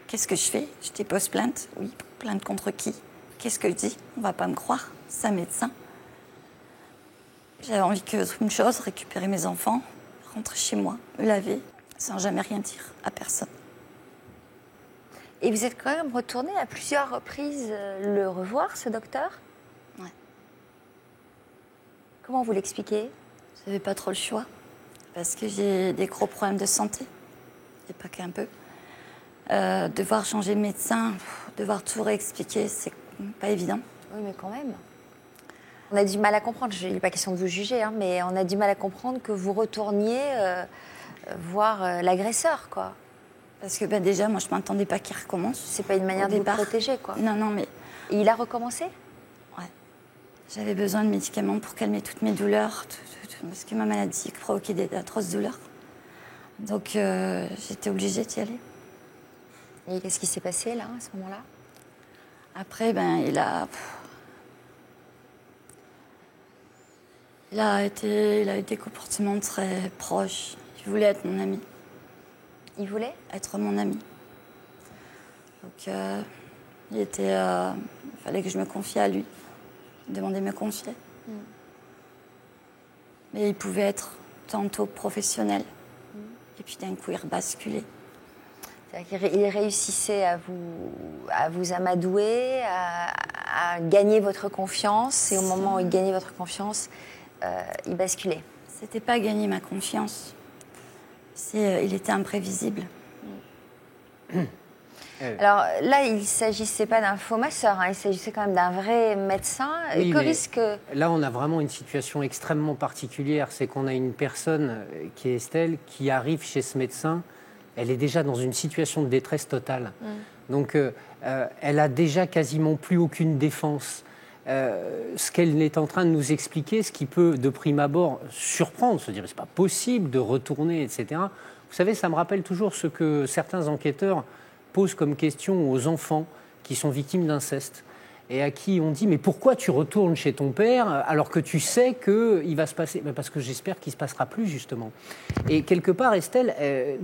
Qu'est-ce que je fais? Je dépose plainte. Oui, plainte contre qui? Qu'est-ce que je dis? On va pas me croire. C'est un médecin. J'avais envie qu'une chose, récupérer mes enfants, rentrer chez moi, me laver, sans jamais rien dire à personne. Et vous êtes quand même retourné à plusieurs reprises le revoir, ce docteur? Ouais. Comment vous l'expliquez? Je n'avais pas trop le choix, parce que j'ai des gros problèmes de santé, et pas qu'un peu. Devoir changer de médecin, devoir tout réexpliquer, c'est pas évident. Oui, mais quand même. On a du mal à comprendre, il n'est pas question de vous juger, hein, mais on a du mal à comprendre que vous retourniez voir l'agresseur, quoi. Parce que déjà, moi, je ne m'attendais pas qu'il recommence. C'est pas une manière de vous protéger, quoi. Non, non, mais... Et il a recommencé? Ouais. J'avais besoin de médicaments pour calmer toutes mes douleurs, parce que ma maladie provoquait d'atroces douleurs. Donc, j'étais obligée d'y aller. Et qu'est-ce qui s'est passé, là, à ce moment-là? Après, il a eu des comportements très proches. Il voulait être mon ami. Il voulait être mon ami. Donc, il fallait que je me confie à lui. Il demandait de me confier. Mais il pouvait être tantôt professionnel. Et puis d'un coup, il rebasculait. C'est-à-dire qu'il réussissait à vous amadouer, à gagner votre confiance. Et au moment où il gagnait votre confiance, il basculait. C'était pas gagner ma confiance. Il était imprévisible. Alors là, il ne s'agissait pas d'un faux masseur, hein, il s'agissait quand même d'un vrai médecin. Oui, que risque... Là, on a vraiment une situation extrêmement particulière. C'est qu'on a une personne qui est Estelle, qui arrive chez ce médecin. Elle est déjà dans une situation de détresse totale. Donc, elle a déjà quasiment plus aucune défense. Ce qu'elle est en train de nous expliquer, ce qui peut de prime abord surprendre, se dire c'est pas possible de retourner, etc. Vous savez, ça me rappelle toujours ce que certains enquêteurs posent comme question aux enfants qui sont victimes d'inceste et à qui on dit mais pourquoi tu retournes chez ton père alors que tu sais qu'il va se passer, parce que j'espère qu'il ne se passera plus justement. Et quelque part, Estelle,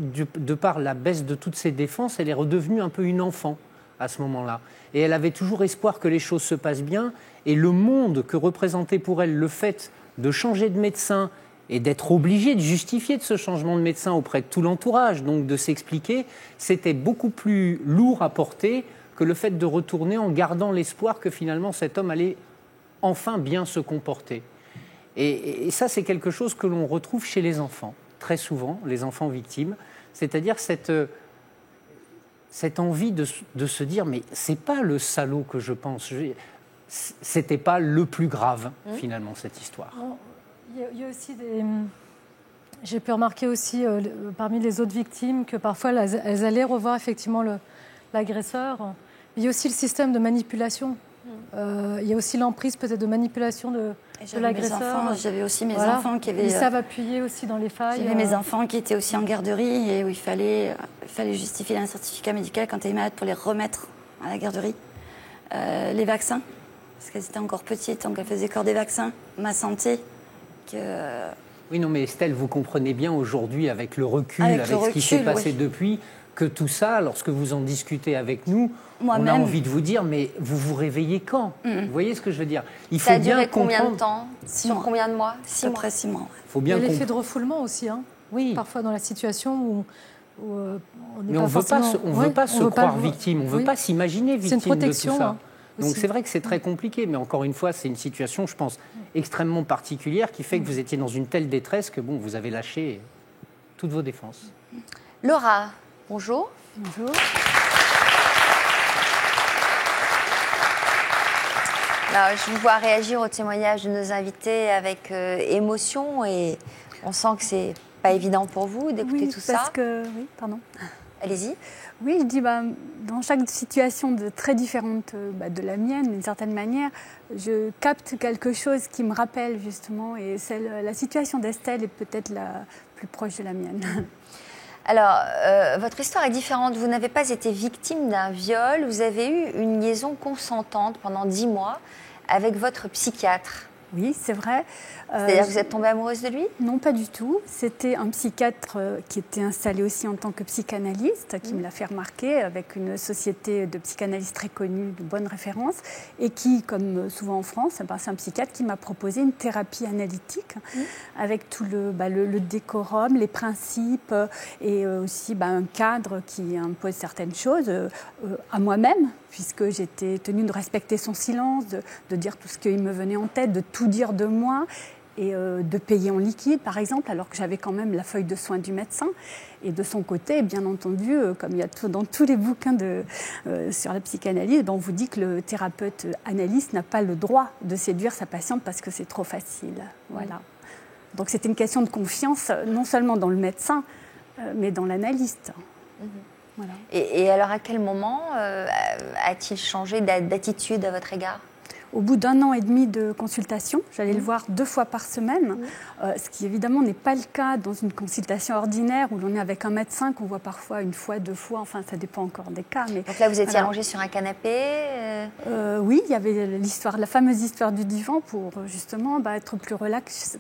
de par la baisse de toutes ses défenses, elle est redevenue un peu une enfant à ce moment-là. Et elle avait toujours espoir que les choses se passent bien. Et le monde que représentait pour elle le fait de changer de médecin et d'être obligée de justifier de ce changement de médecin auprès de tout l'entourage, donc de s'expliquer, c'était beaucoup plus lourd à porter que le fait de retourner en gardant l'espoir que finalement cet homme allait enfin bien se comporter. Et ça, c'est quelque chose que l'on retrouve chez les enfants, très souvent, les enfants victimes, c'est-à-dire cette envie de se dire mais c'est pas le salaud que je pense, c'était pas le plus grave finalement cette histoire. Il y a aussi j'ai pu remarquer aussi parmi les autres victimes que parfois elles allaient revoir effectivement l'agresseur. Il y a aussi le système de manipulation. Il y a aussi l'emprise peut-être de manipulation de l'agresseur. J'avais aussi mes enfants qui avaient... Ils savent appuyer aussi dans les failles. J'avais mes enfants qui étaient aussi en garderie et où il fallait justifier un certificat médical quand tu es malade pour les remettre à la garderie. Les vaccins, parce qu'elles étaient encore petites, donc elles faisaient encore des vaccins. Ma santé, Oui, non, mais Estelle, vous comprenez bien aujourd'hui, avec le recul, avec ce qui s'est passé depuis, que tout ça, lorsque vous en discutez avec nous, on a envie de vous dire, mais vous vous réveillez quand? Vous voyez ce que je veux dire? Ça a duré combien de temps? Sur combien de mois? 6 mois. Après 6 mois. Faut bien il y a l'effet de refoulement aussi, hein. Oui. Parfois dans la situation où on n'est mais pas forcément... on ne veut pas se croire victime, on ne veut pas s'imaginer victime une protection, de tout ça. Hein, donc c'est vrai que c'est très compliqué, mais encore une fois, c'est une situation, je pense, extrêmement particulière qui fait que vous étiez dans une telle détresse que bon, vous avez lâché toutes vos défenses. Laura, bonjour. Bonjour. Alors, je vous vois réagir au témoignage de nos invités avec émotion et on sent que c'est pas évident pour vous d'écouter tout ça. Oui, pardon. Allez-y. Oui, je dis, dans chaque situation très différente de la mienne, d'une certaine manière, je capte quelque chose qui me rappelle justement, et la situation d'Estelle est peut-être la plus proche de la mienne. Alors, votre histoire est différente. Vous n'avez pas été victime d'un viol, vous avez eu une liaison consentante pendant 10 mois avec votre psychiatre. Oui, c'est vrai. C'est-à-dire que vous êtes tombée amoureuse de lui? Non, pas du tout. C'était un psychiatre qui était installé aussi en tant que psychanalyste, qui me l'a fait remarquer, avec une société de psychanalyse très connue, de bonne référence, et qui, comme souvent en France, c'est un psychiatre qui m'a proposé une thérapie analytique, avec tout le décorum, les principes, et aussi un cadre qui impose certaines choses à moi-même, puisque j'étais tenue de respecter son silence, de dire tout ce qui me venait en tête, de tout dire de moi, et de payer en liquide, par exemple, alors que j'avais quand même la feuille de soins du médecin. Et de son côté, bien entendu, comme il y a dans tous les bouquins sur la psychanalyse, on vous dit que le thérapeute analyste n'a pas le droit de séduire sa patiente parce que c'est trop facile. Voilà. Donc c'était une question de confiance, non seulement dans le médecin, mais dans l'analyste. Voilà. Et alors, à quel moment a-t-il changé d'attitude à votre égard? Au bout d'1 an et demi de consultation, j'allais le voir 2 fois par semaine, ce qui évidemment n'est pas le cas dans une consultation ordinaire où l'on est avec un médecin qu'on voit parfois 1 fois, 2 fois, enfin ça dépend encore des cas. Mais donc là, vous étiez allongée sur un canapé Oui, il y avait la fameuse histoire du divan pour justement être plus relax,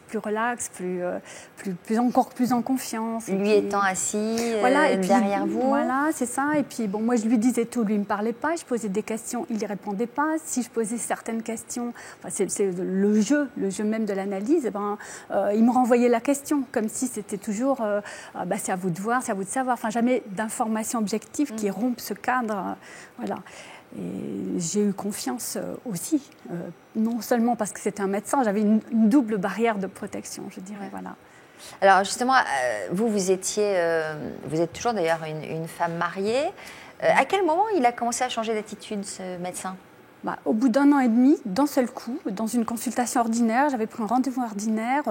encore plus en confiance. Lui étant assis derrière vous. Voilà, c'est ça. Et puis moi je lui disais tout, lui ne me parlait pas, je posais des questions, il ne répondait pas. Si je posais certaines questions, c'est le jeu même de l'analyse, il me renvoyait la question, comme si c'était toujours c'est à vous de voir, c'est à vous de savoir. Enfin, jamais d'informations objectives qui rompent ce cadre. Voilà. Et j'ai eu confiance aussi, non seulement parce que c'était un médecin, j'avais une double barrière de protection, je dirais. Voilà. Alors justement, vous êtes toujours d'ailleurs une femme mariée. À quel moment il a commencé à changer d'attitude, ce médecin? Au bout d'1 an et demi, d'un seul coup, dans une consultation ordinaire, j'avais pris un rendez-vous ordinaire,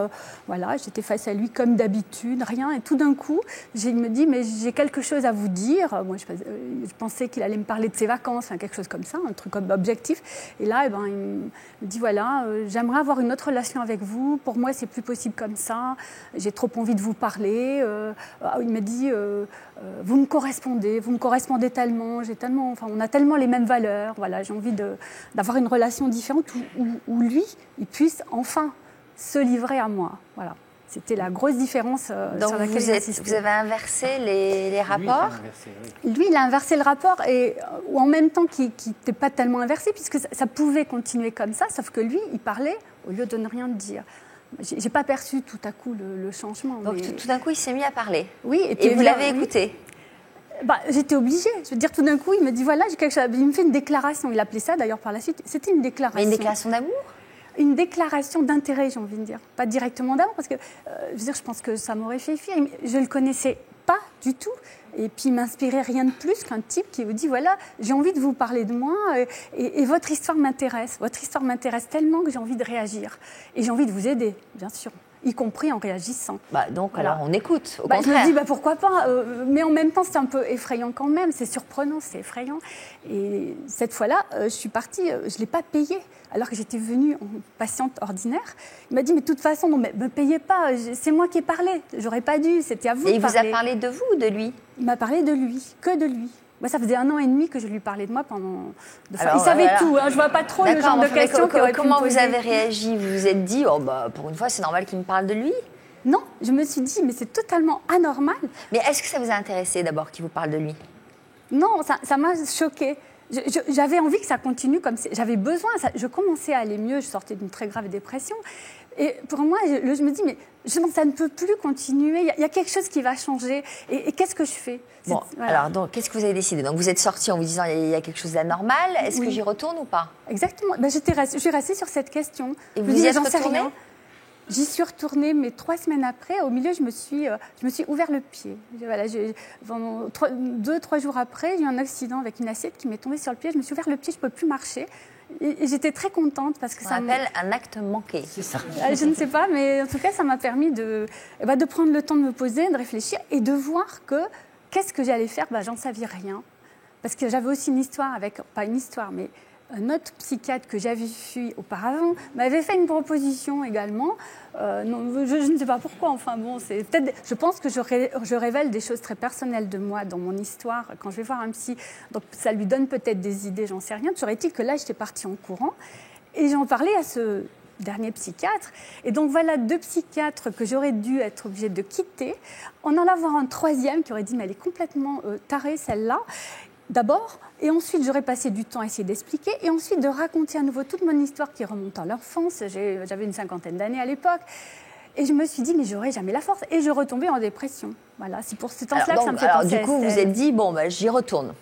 j'étais face à lui comme d'habitude, rien, et tout d'un coup, il me dit, mais j'ai quelque chose à vous dire. Moi, je pensais qu'il allait me parler de ses vacances, quelque chose comme ça, un truc comme objectif. Et là, il me dit, voilà, j'aimerais avoir une autre relation avec vous, pour moi, c'est plus possible comme ça, j'ai trop envie de vous parler. Il me dit, vous me correspondez tellement, on a tellement les mêmes valeurs, voilà, j'ai envie d'avoir une relation différente où lui, il puisse enfin se livrer à moi. Voilà. C'était la grosse différence sur laquelle vous avez inversé les rapports. Lui, il a inversé le rapport, ou en même temps qu'il n'était pas tellement inversé, puisque ça pouvait continuer comme ça, sauf que lui, il parlait au lieu de ne rien dire. Je n'ai pas perçu tout à coup le changement. Donc tout d'un coup, il s'est mis à parler. Oui. Et vous l'avez écouté? J'étais obligée. Je veux dire, tout d'un coup, il me dit, voilà, j'ai quelque chose. Il me fait une déclaration. Il appelait ça, d'ailleurs, par la suite. C'était une déclaration. Mais une déclaration d'amour? Une déclaration d'intérêt, j'ai envie de dire. Pas directement d'amour, parce que, je pense que ça m'aurait fait fuir. Je ne le connaissais pas du tout. Et puis, il m'inspirait rien de plus qu'un type qui vous dit, voilà, j'ai envie de vous parler de moi et votre histoire m'intéresse. Votre histoire m'intéresse tellement que j'ai envie de réagir. Et j'ai envie de vous aider, bien sûr, y compris en réagissant. Donc, voilà. Alors, on écoute, au contraire. Je me dis, pourquoi pas mais en même temps, c'est un peu effrayant quand même. C'est surprenant, c'est effrayant. Et cette fois-là, je suis partie, je ne l'ai pas payé, alors que j'étais venue en patiente ordinaire. Il m'a dit, mais de toute façon, non, mais ne me payez pas, c'est moi qui ai parlé. J'aurais pas dû, c'était à vous de parler. Et il vous a parlé de vous ou de lui? Il m'a parlé de lui, que de lui. Moi, ça faisait 1 an et demi que je lui parlais de moi pendant... il savait tout, je ne vois pas trop le genre de questions qu'il aurait pu me poser. Comment vous avez réagi? Vous vous êtes dit, pour une fois, c'est normal qu'il me parle de lui? Non, je me suis dit, mais c'est totalement anormal. Mais est-ce que ça vous a intéressé d'abord qu'il vous parle de lui? Non, ça m'a choquée. J'avais envie que ça continue comme ça. J'avais besoin, je commençais à aller mieux, je sortais d'une très grave dépression. Et pour moi, je me dis, mais ça ne peut plus continuer, il y a quelque chose qui va changer. Et qu'est-ce que je fais? Alors, donc, qu'est-ce que vous avez décidé? Donc, vous êtes sortie en vous disant, il y a quelque chose d'anormal. Est-ce que j'y retourne ou pas? Exactement. Je suis restée sur cette question. Et vous y êtes retournée? J'y suis retournée, mais 3 semaines après, au milieu, je me suis ouvert le pied. Voilà, 2-3 jours après, j'ai eu un accident avec une assiette qui m'est tombée sur le pied. Je me suis ouvert le pied, je ne peux plus marcher. Et j'étais très contente parce que ça s'appelle un acte manqué. C'est ça. Je ne sais pas, mais en tout cas, ça m'a permis de prendre le temps de me poser, de réfléchir et de voir qu'est-ce que j'allais faire. J'en savais rien. Parce que j'avais aussi une histoire pas une histoire, mais un autre psychiatre que j'avais vu auparavant m'avait fait une proposition également. Je ne sais pas pourquoi. C'est peut-être. Je pense que je révèle des choses très personnelles de moi dans mon histoire quand je vais voir un psy. Donc ça lui donne peut-être des idées, j'en sais rien. Toujours est-il que là, j'étais partie en courant et j'en parlais à ce dernier psychiatre. Et donc voilà 2 psychiatres que j'aurais dû être obligée de quitter, en avoir un 3e qui aurait dit mais elle est complètement tarée celle-là. D'abord, et ensuite j'aurais passé du temps à essayer d'expliquer, et ensuite de raconter à nouveau toute mon histoire qui remonte à l'enfance. J'avais une 50aine d'années à l'époque. Et je me suis dit, mais j'aurais jamais la force. Et je retombais en dépression. Voilà, c'est pour ce temps-là que ça me fait penser à du coup, vous vous êtes dit, bon, bah, j'y retourne.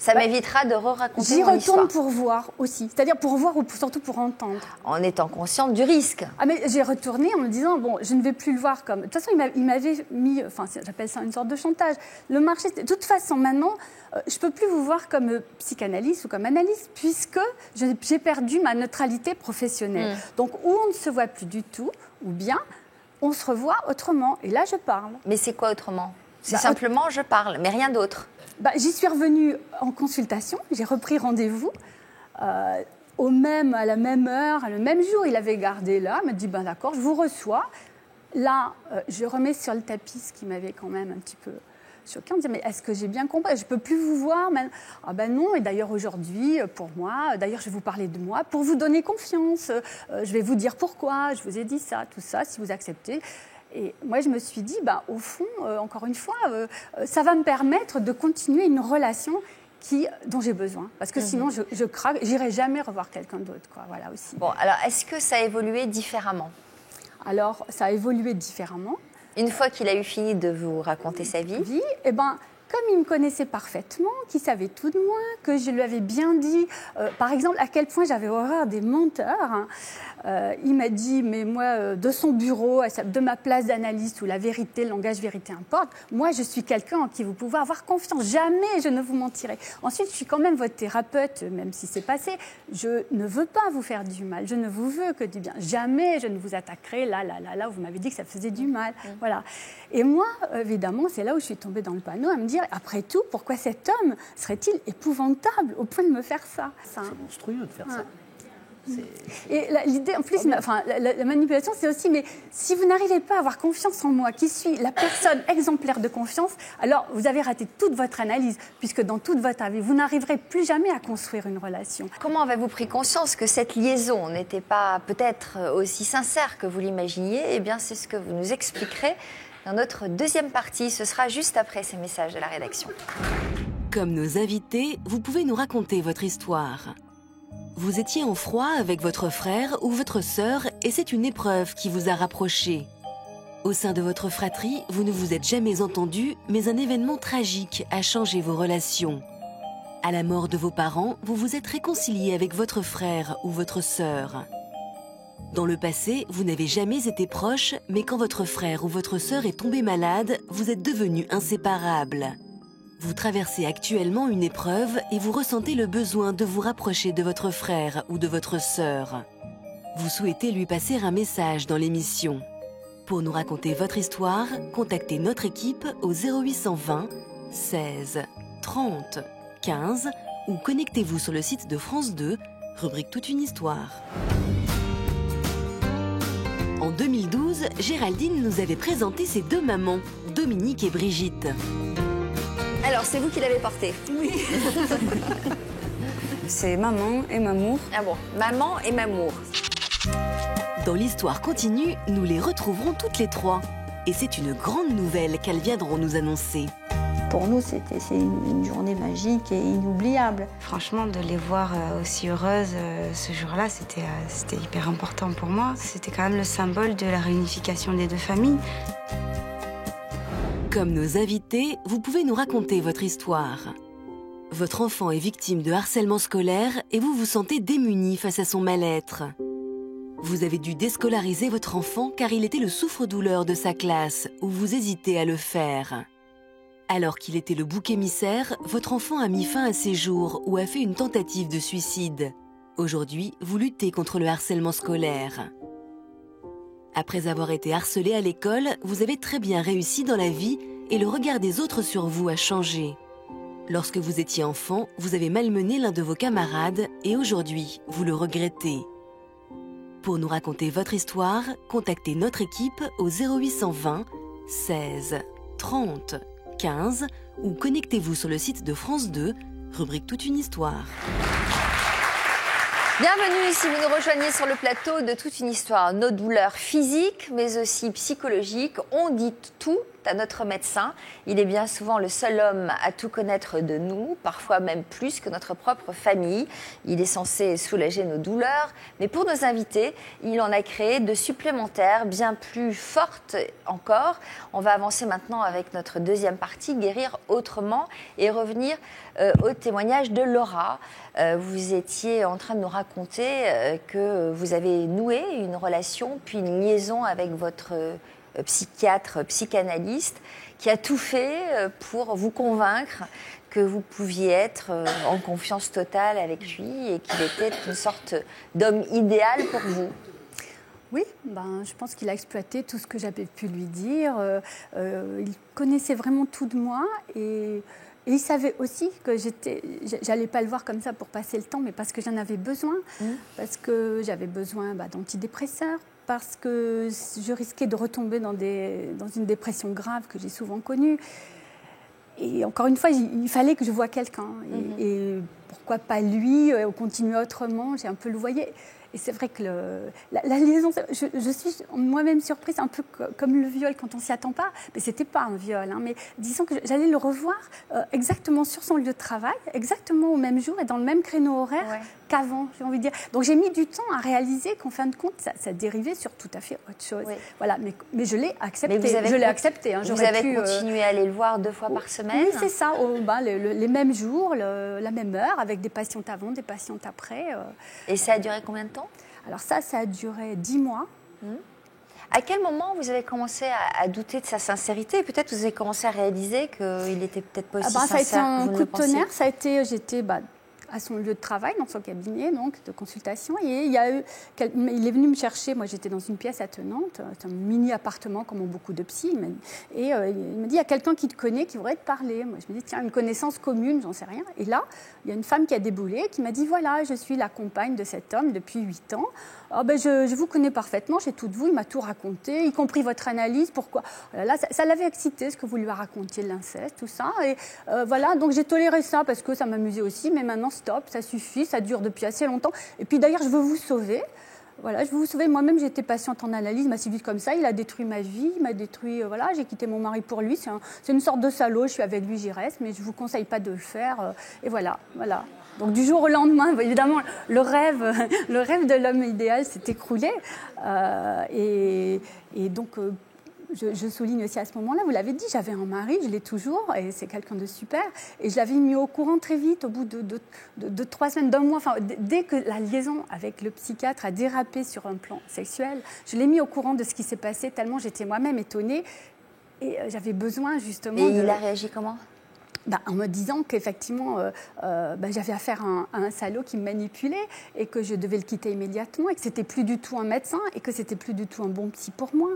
Ça m'évitera de re-raconter mon histoire. J'y retourne pour voir aussi. C'est-à-dire pour voir ou surtout pour entendre. En étant consciente du risque. Ah, mais j'ai retourné en me disant, bon, je ne vais plus le voir comme... De toute façon, il m'avait mis... Enfin, j'appelle ça une sorte de chantage. Le marché... De toute façon, maintenant, je ne peux plus vous voir comme psychanalyste ou comme analyste puisque j'ai perdu ma neutralité professionnelle. Donc, ou on ne se voit plus du tout, ou bien on se revoit autrement. Et là, je parle. Mais c'est quoi autrement? C'est simplement je parle, mais rien d'autre. J'y suis revenue en consultation, j'ai repris rendez-vous à la même heure, le même jour. Il avait gardé là, il m'a dit d'accord, je vous reçois. Là, je remets sur le tapis ce qui m'avait quand même un petit peu choquée. On me dit mais est-ce que j'ai bien compris? Je ne peux plus vous voir. Ah ben non, et d'ailleurs aujourd'hui, pour moi, d'ailleurs je vais vous parler de moi, pour vous donner confiance. Je vais vous dire pourquoi, je vous ai dit ça, tout ça, si vous acceptez. Et moi, je me suis dit, au fond, encore une fois, ça va me permettre de continuer une relation dont j'ai besoin. Parce que sinon, je craque, j'irai jamais revoir quelqu'un d'autre. Voilà, aussi. Bon, alors, est-ce que ça a évolué différemment? Alors, ça a évolué différemment. Une fois qu'il a eu fini de vous raconter sa vie? Oui, comme il me connaissait parfaitement, qu'il savait tout de moi, que je lui avais bien dit, par exemple, à quel point j'avais horreur des menteurs. Il m'a dit, mais moi, de son bureau, de ma place d'analyste où la vérité, le langage vérité importe, moi, je suis quelqu'un en qui vous pouvez avoir confiance. Jamais je ne vous mentirai. Ensuite, je suis quand même votre thérapeute, même si c'est passé. Je ne veux pas vous faire du mal. Je ne vous veux que du bien. Jamais je ne vous attaquerai là, vous m'avez dit que ça faisait du mal. Voilà. Et moi, évidemment, c'est là où je suis tombée dans le panneau à me dire, après tout, pourquoi cet homme serait-il épouvantable au point de me faire ça? C'est monstrueux de faire ça. Et l'idée, en plus, la manipulation, c'est aussi, mais si vous n'arrivez pas à avoir confiance en moi, qui suis la personne exemplaire de confiance, alors vous avez raté toute votre analyse, puisque dans toute votre vie, vous n'arriverez plus jamais à construire une relation. Comment avez-vous pris conscience que cette liaison n'était pas peut-être aussi sincère que vous l'imaginiez? Eh bien, c'est ce que vous nous expliquerez dans notre deuxième partie. Ce sera juste après ces messages de la rédaction. Comme nos invités, vous pouvez nous raconter votre histoire. Vous étiez en froid avec votre frère ou votre sœur et c'est une épreuve qui vous a rapprochés. Au sein de votre fratrie, vous ne vous êtes jamais entendus, mais un événement tragique a changé vos relations. À la mort de vos parents, vous vous êtes réconciliés avec votre frère ou votre sœur. Dans le passé, vous n'avez jamais été proches, mais quand votre frère ou votre sœur est tombé malade, vous êtes devenus inséparables. Vous traversez actuellement une épreuve et vous ressentez le besoin de vous rapprocher de votre frère ou de votre sœur. Vous souhaitez lui passer un message dans l'émission. Pour nous raconter votre histoire, contactez notre équipe au 0820 16 30 15 ou connectez-vous sur le site de France 2, rubrique Toute une histoire. En 2012, Géraldine nous avait présenté ses 2 mamans, Dominique et Brigitte. Alors, c'est vous qui l'avez porté? Oui. C'est Maman et Mamour. Ah bon, Maman et Mamour. Dans l'histoire continue, nous les retrouverons toutes les 3. Et c'est une grande nouvelle qu'elles viendront nous annoncer. Pour nous, c'est une journée magique et inoubliable. Franchement, de les voir aussi heureuses ce jour-là, c'était hyper important pour moi. C'était quand même le symbole de la réunification des 2 familles. Comme nos invités, vous pouvez nous raconter votre histoire. Votre enfant est victime de harcèlement scolaire et vous vous sentez démuni face à son mal-être. Vous avez dû déscolariser votre enfant car il était le souffre-douleur de sa classe ou vous hésitez à le faire. Alors qu'il était le bouc émissaire, votre enfant a mis fin à ses jours ou a fait une tentative de suicide. Aujourd'hui, vous luttez contre le harcèlement scolaire. Après avoir été harcelé à l'école, vous avez très bien réussi dans la vie et le regard des autres sur vous a changé. Lorsque vous étiez enfant, vous avez malmené l'un de vos camarades et aujourd'hui, vous le regrettez. Pour nous raconter votre histoire, contactez notre équipe au 0820 16 30 15 ou connectez-vous sur le site de France 2, rubrique Toute une histoire. Bienvenue si vous nous rejoignez sur le plateau de Toute une histoire. Nos douleurs physiques, mais aussi psychologiques, on dit tout à notre médecin. Il est bien souvent le seul homme à tout connaître de nous, parfois même plus que notre propre famille. Il est censé soulager nos douleurs, mais pour nos invités, il en a créé de supplémentaires, bien plus fortes encore. On va avancer maintenant avec notre deuxième partie, guérir autrement, et revenir au témoignage de Laura. Vous étiez en train de nous raconter que vous avez noué une relation, puis une liaison avec votre psychiatre, psychanalyste, qui a tout fait pour vous convaincre que vous pouviez être en confiance totale avec lui et qu'il était une sorte d'homme idéal pour vous. Oui, je pense qu'il a exploité tout ce que j'avais pu lui dire. Il connaissait vraiment tout de moi et il savait aussi que j'allais pas le voir comme ça pour passer le temps, mais parce que j'en avais besoin, parce que j'avais besoin d'antidépresseurs, parce que je risquais de retomber dans une dépression grave que j'ai souvent connue. Et encore une fois, il fallait que je voie quelqu'un. Et pourquoi pas lui, continuer autrement, j'ai un peu le voyé. Et c'est vrai que la liaison, je suis moi-même surprise, un peu comme le viol quand on ne s'y attend pas. Mais ce n'était pas un viol. Mais disons que j'allais le revoir exactement sur son lieu de travail, exactement au même jour et dans le même créneau horaire qu'avant, j'ai envie de dire. Donc j'ai mis du temps à réaliser qu'en fin de compte, ça dérivait sur tout à fait autre chose. Voilà, mais je l'ai accepté. Vous avez continué à aller le voir 2 fois par semaine? Oui, c'est ça, les mêmes jours, la même heure, avec des patientes avant, des patientes après. Et ça a duré combien de temps? Alors ça a duré 10 mois. À quel moment vous avez commencé à douter de sa sincérité? Peut-être vous avez commencé à réaliser qu'il n'était peut-être pas aussi sincère. Ça a été un coup de tonnerre. J'étais à son lieu de travail, dans son cabinet donc, de consultation. Et il est venu me chercher. Moi, j'étais dans une pièce attenante, un mini-appartement, comme ont beaucoup de psys. Et il m'a dit, il y a quelqu'un qui te connaît, qui voudrait te parler. Moi, je me dis, tiens, une connaissance commune, j'en sais rien. Et là, il y a une femme qui a déboulé, qui m'a dit, voilà, je suis la compagne de cet homme depuis 8 ans. Oh, je vous connais parfaitement, j'ai tout de vous, il m'a tout raconté, y compris votre analyse, pourquoi. Là, ça l'avait excité, ce que vous lui racontiez, l'inceste, tout ça. Et voilà, donc j'ai toléré ça parce que ça m'amusait aussi, mais maintenant, stop, ça suffit, ça dure depuis assez longtemps. Et puis d'ailleurs, je veux vous sauver. Voilà, je veux vous sauver. Moi-même, j'étais patiente en analyse, il m'a si vite comme ça, il a détruit ma vie, il m'a détruit, voilà, j'ai quitté mon mari pour lui. C'est une sorte de salaud, je suis avec lui, j'y reste, mais je ne vous conseille pas de le faire. Et voilà. Donc du jour au lendemain, évidemment, le rêve de l'homme idéal s'est écroulé. Et donc, je souligne aussi à ce moment-là, vous l'avez dit, j'avais un mari, je l'ai toujours, et c'est quelqu'un de super. Et je l'avais mis au courant très vite, au bout de 3 semaines, d'un mois. Enfin, dès que la liaison avec le psychiatre a dérapé sur un plan sexuel, je l'ai mis au courant de ce qui s'est passé, tellement j'étais moi-même étonnée. Et j'avais besoin justement il a réagi comment ? En me disant qu'effectivement, j'avais affaire à un salaud qui me manipulait et que je devais le quitter immédiatement et que c'était plus du tout un médecin et que c'était plus du tout un bon psy pour moi.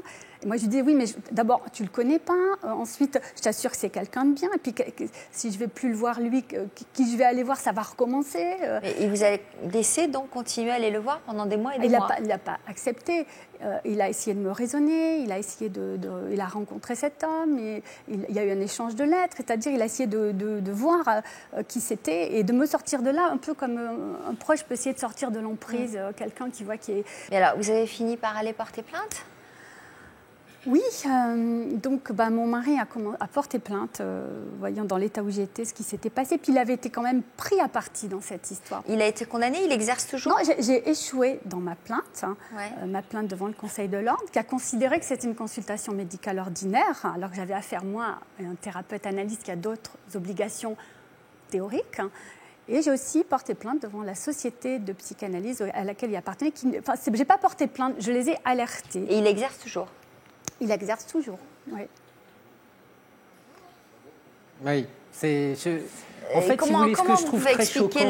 Et moi, je lui disais, oui, mais d'abord, tu le connais pas. Ensuite, je t'assure que c'est quelqu'un de bien. Et puis, si je vais plus le voir, lui, qui je vais aller voir, ça va recommencer. Et vous allez laisser donc continuer à aller le voir pendant des mois et des mois? Il n'a pas accepté. Il a essayé de me raisonner, il a rencontré cet homme, et il y a eu un échange de lettres, c'est-à-dire il a essayé de voir qui c'était et de me sortir de là, un peu comme un proche peut essayer de sortir de l'emprise, quelqu'un qui voit qui est... Mais alors, vous avez fini par aller porter plainte ? Oui, donc mon mari a porté plainte, voyant dans l'état où j'étais ce qui s'était passé. Puis il avait été quand même pris à partie dans cette histoire. Il a été condamné, il exerce toujours? Non, j'ai échoué dans ma plainte, ma plainte devant le Conseil de l'Ordre, qui a considéré que c'était une consultation médicale ordinaire, alors que j'avais affaire, moi, à un thérapeute analyste qui a d'autres obligations théoriques. Et j'ai aussi porté plainte devant la société de psychanalyse à laquelle il appartenait. Je n'ai pas porté plainte, je les ai alertés. Et il exerce toujours? Il exerce toujours, oui. Oui, en fait, comment vous pouvez expliquer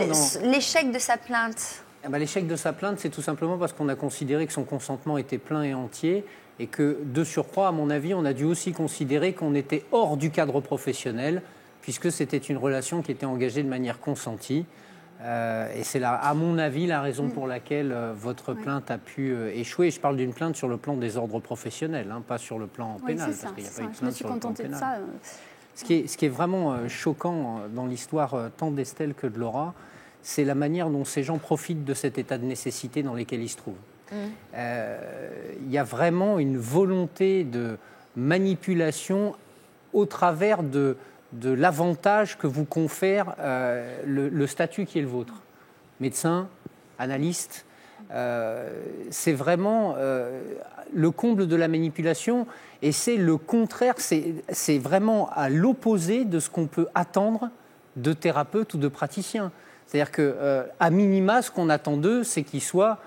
l'échec de sa plainte? L'échec de sa plainte, c'est tout simplement parce qu'on a considéré que son consentement était plein et entier et que, de surcroît, à mon avis, on a dû aussi considérer qu'on était hors du cadre professionnel puisque c'était une relation qui était engagée de manière consentie. Et c'est là, à mon avis, la raison pour laquelle votre plainte a pu échouer. Je parle d'une plainte sur le plan des ordres professionnels, pas sur le plan pénal. Oui, parce qu'il n'y a pas eu de plainte sur le plan pénal. Ce qui est vraiment choquant dans l'histoire tant d'Estelle que de Laura, c'est la manière dont ces gens profitent de cet état de nécessité dans lequel ils se trouvent. Il y a vraiment une volonté de manipulation au travers de l'avantage que vous confère le statut qui est le vôtre. Médecin, analyste, c'est vraiment le comble de la manipulation et c'est le contraire, c'est vraiment à l'opposé de ce qu'on peut attendre de thérapeutes ou de praticiens. C'est-à-dire qu'à minima, ce qu'on attend d'eux, c'est qu'ils soient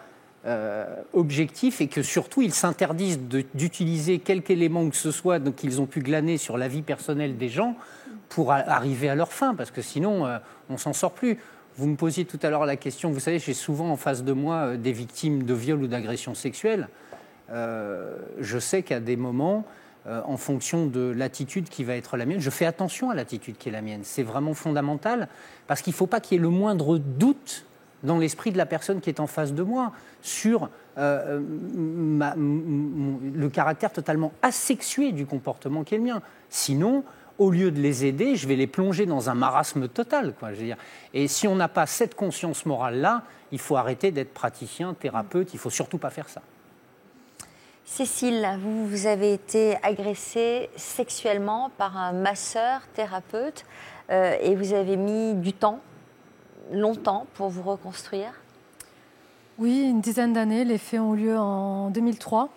objectifs et que surtout, ils s'interdisent d'utiliser quelque élément que ce soit qu'ils ont pu glaner sur la vie personnelle des gens pour arriver à leur fin, parce que sinon, on ne s'en sort plus. Vous me posiez tout à l'heure la question, vous savez, j'ai souvent en face de moi des victimes de viol ou d'agression sexuelle. Je sais qu'à des moments, en fonction de l'attitude qui va être la mienne, je fais attention à l'attitude qui est la mienne. C'est vraiment fondamental, parce qu'il ne faut pas qu'il y ait le moindre doute dans l'esprit de la personne qui est en face de moi sur le caractère totalement asexué du comportement qui est le mien. Sinon, au lieu de les aider, je vais les plonger dans un marasme total, quoi, je veux dire. Et si on n'a pas cette conscience morale-là, il faut arrêter d'être praticien, thérapeute, il ne faut surtout pas faire ça. Cécile, vous avez été agressée sexuellement par un masseur thérapeute et vous avez mis du temps, longtemps, pour vous reconstruire? Oui, une dizaine d'années. Les faits ont eu lieu en 2003.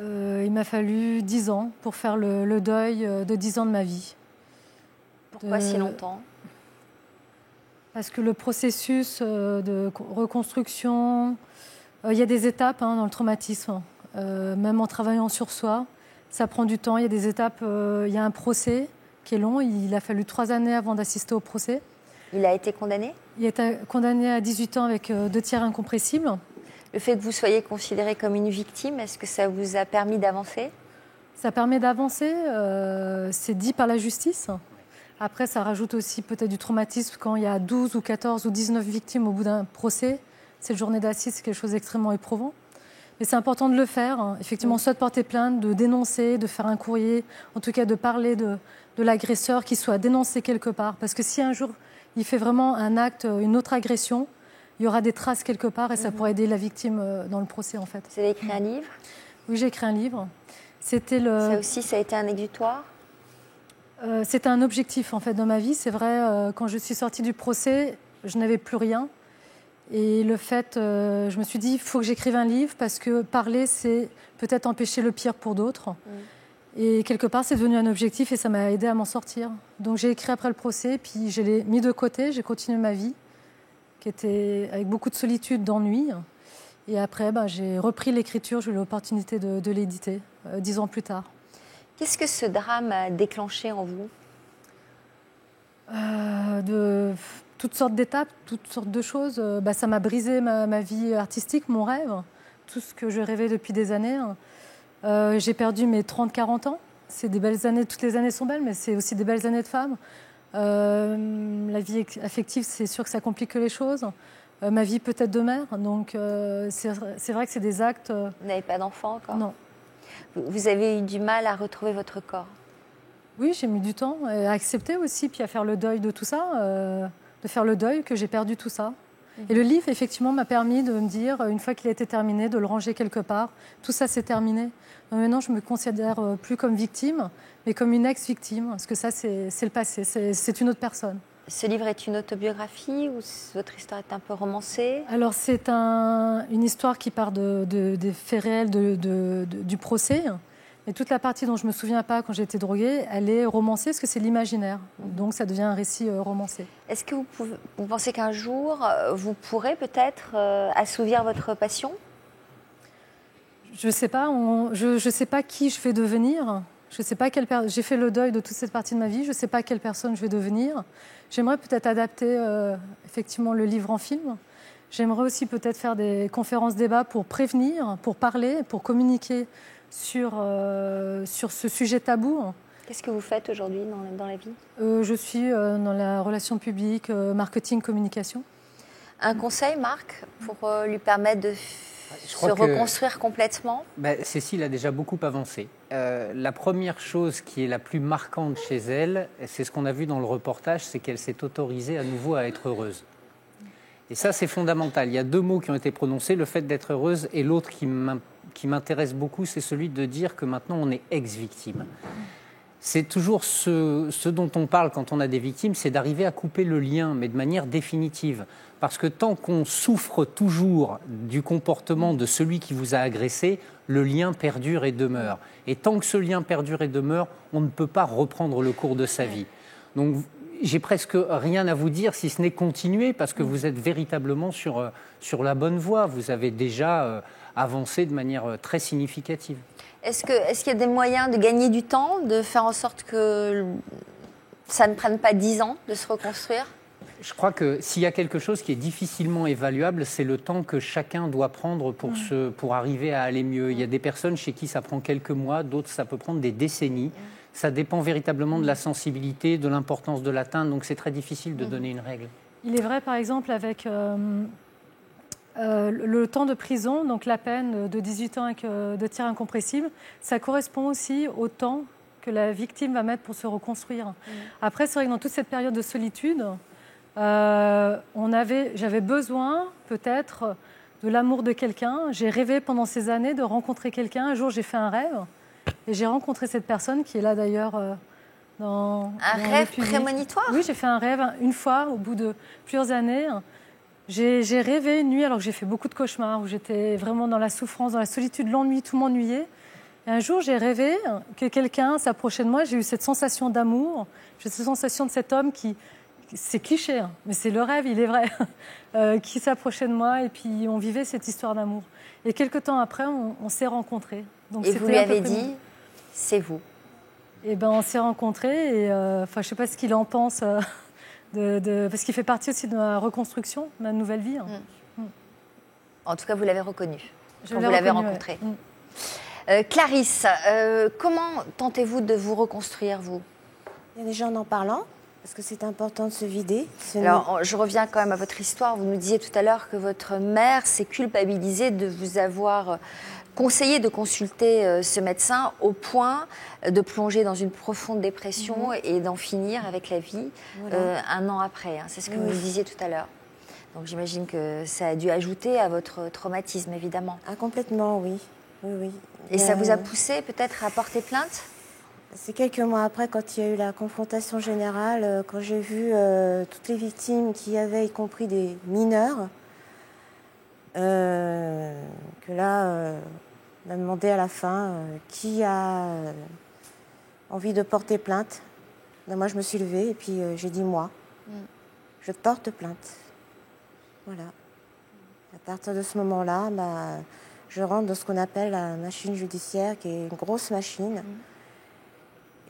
Il m'a fallu 10 ans pour faire le deuil de 10 ans de ma vie. Pourquoi si longtemps? Parce que le processus de reconstruction, il y a des étapes dans le traumatisme. Même en travaillant sur soi, ça prend du temps. Il y a des étapes, il y a un procès qui est long. Il a fallu 3 années avant d'assister au procès. Il a été condamné? Il a été condamné à 18 ans avec 2 tiers incompressibles. Le fait que vous soyez considérée comme une victime, est-ce que ça vous a permis d'avancer? Ça permet d'avancer, c'est dit par la justice. Après, ça rajoute aussi peut-être du traumatisme quand il y a 12 ou 14 ou 19 victimes au bout d'un procès. Cette journée d'assises, c'est quelque chose d'extrêmement éprouvant. Mais c'est important de le faire, effectivement, soit de porter plainte, de dénoncer, de faire un courrier, en tout cas de parler de l'agresseur qui soit dénoncé quelque part. Parce que si un jour il fait vraiment un acte, une autre agression, il y aura des traces quelque part et ça pourrait aider la victime dans le procès, en fait. Vous avez écrit un livre? Oui, j'ai écrit un livre. C'était Ça aussi, ça a été un exutoire? C'était un objectif, en fait, dans ma vie. C'est vrai, quand je suis sortie du procès, je n'avais plus rien. Et le fait, je me suis dit, il faut que j'écrive un livre parce que parler, c'est peut-être empêcher le pire pour d'autres. Et quelque part, c'est devenu un objectif et ça m'a aidé à m'en sortir. Donc j'ai écrit après le procès, puis je l'ai mis de côté, j'ai continué ma vie, qui était avec beaucoup de solitude, d'ennui. Et après, j'ai repris l'écriture, j'ai eu l'opportunité de l'éditer 10 ans plus tard. Qu'est-ce que ce drame a déclenché en vous? De toutes sortes d'étapes, toutes sortes de choses. Ça m'a brisé ma vie artistique, mon rêve, tout ce que je rêvais depuis des années. J'ai perdu mes 30-40 ans. C'est des belles années, toutes les années sont belles, mais c'est aussi des belles années de femme. La vie affective, c'est sûr que ça complique les choses. Ma vie peut-être de mère, donc c'est vrai que c'est des actes... Vous n'avez pas d'enfant encore? Non. Vous avez eu du mal à retrouver votre corps? Oui, j'ai mis du temps à accepter aussi, puis à faire le deuil de tout ça, de faire le deuil que j'ai perdu tout ça. Et le livre, effectivement, m'a permis de me dire, une fois qu'il a été terminé, de le ranger quelque part. Tout ça, c'est terminé. Donc maintenant, je ne me considère plus comme victime, mais comme une ex-victime, parce que ça, c'est le passé, c'est une autre personne. Ce livre est une autobiographie ou votre histoire est un peu romancée? Alors, c'est une histoire qui part des faits réels du procès. Et toute la partie dont je ne me souviens pas quand j'ai été droguée, elle est romancée parce que c'est l'imaginaire. Donc ça devient un récit romancé. Est-ce que vous pensez qu'un jour, vous pourrez peut-être assouvir votre passion? Je ne sais pas. Je sais pas qui je vais devenir. Je sais pas j'ai fait le deuil de toute cette partie de ma vie. Je ne sais pas quelle personne je vais devenir. J'aimerais peut-être adapter effectivement le livre en film. J'aimerais aussi peut-être faire des conférences-débats pour prévenir, pour parler, pour communiquer sur ce sujet tabou. Qu'est-ce que vous faites aujourd'hui dans la vie? Je suis dans la relation publique, marketing, communication. Un conseil, Marc, pour lui permettre de reconstruire complètement? Cécile a déjà beaucoup avancé. La première chose qui est la plus marquante chez elle, c'est ce qu'on a vu dans le reportage, c'est qu'elle s'est autorisée à nouveau à être heureuse. Et ça, c'est fondamental. Il y a 2 mots qui ont été prononcés, le fait d'être heureuse, et l'autre qui m'intéresse beaucoup, c'est celui de dire que maintenant on est ex-victime. C'est toujours ce dont on parle quand on a des victimes, c'est d'arriver à couper le lien, mais de manière définitive. Parce que tant qu'on souffre toujours du comportement de celui qui vous a agressé, le lien perdure et demeure. Et tant que ce lien perdure et demeure, on ne peut pas reprendre le cours de sa vie. Donc, j'ai presque rien à vous dire si ce n'est continuer, parce que vous êtes véritablement sur la bonne voie. Vous avez déjà avancé de manière très significative. Est-ce qu'il y a des moyens de gagner du temps, de faire en sorte que ça ne prenne pas 10 ans de se reconstruire? Je crois que s'il y a quelque chose qui est difficilement évaluable, c'est le temps que chacun doit prendre pour arriver à aller mieux. Il y a des personnes chez qui ça prend quelques mois, d'autres ça peut prendre des décennies. Ça dépend véritablement de la sensibilité, de l'importance de l'atteinte, donc c'est très difficile de donner une règle. Il est vrai, par exemple, avec le temps de prison, donc la peine de 18 ans avec de tir incompressible, ça correspond aussi au temps que la victime va mettre pour se reconstruire. Après, c'est vrai que dans toute cette période de solitude, j'avais besoin peut-être de l'amour de quelqu'un. J'ai rêvé pendant ces années de rencontrer quelqu'un. Un jour, j'ai fait un rêve et j'ai rencontré cette personne qui est là d'ailleurs dans un rêve prémonitoire? Oui, j'ai fait un rêve une fois au bout de plusieurs années. J'ai rêvé une nuit alors que j'ai fait beaucoup de cauchemars où j'étais vraiment dans la souffrance, dans la solitude, l'ennui, tout m'ennuyait. Et un jour, j'ai rêvé que quelqu'un s'approchait de moi. J'ai eu cette sensation d'amour, j'ai cette sensation de cet homme qui... C'est cliché, hein, mais c'est le rêve, il est vrai, qui s'approchait de moi et puis on vivait cette histoire d'amour. Et quelques temps après, on s'est rencontrés. Donc, et vous lui avez dit, c'est vous? Et ben, on s'est rencontrés et je ne sais pas ce qu'il en pense, parce qu'il fait partie aussi de ma reconstruction, de ma nouvelle vie. Hein. En tout cas, vous l'avez reconnu quand vous l'avez rencontré. Ouais. Clarisse, comment tentez-vous de vous reconstruire, vous? Il y a déjà en parlant. Parce que c'est important de se vider. Alors, je reviens quand même à votre histoire. Vous nous disiez tout à l'heure que votre mère s'est culpabilisée de vous avoir conseillé de consulter ce médecin au point de plonger dans une profonde dépression et d'en finir avec la vie un an après. Hein. C'est ce que vous nous disiez tout à l'heure. Donc j'imagine que ça a dû ajouter à votre traumatisme, évidemment. Ah, complètement, oui. Oui. Et ça vous a poussé peut-être à porter plainte? C'est quelques mois après, quand il y a eu la confrontation générale, quand j'ai vu toutes les victimes qu'il y avait, y compris des mineurs, que là, on m'a demandé à la fin qui a envie de porter plainte. Ben, moi, je me suis levée et puis j'ai dit moi. Je porte plainte. Voilà. À partir de ce moment-là, je rentre dans ce qu'on appelle la machine judiciaire, qui est une grosse machine.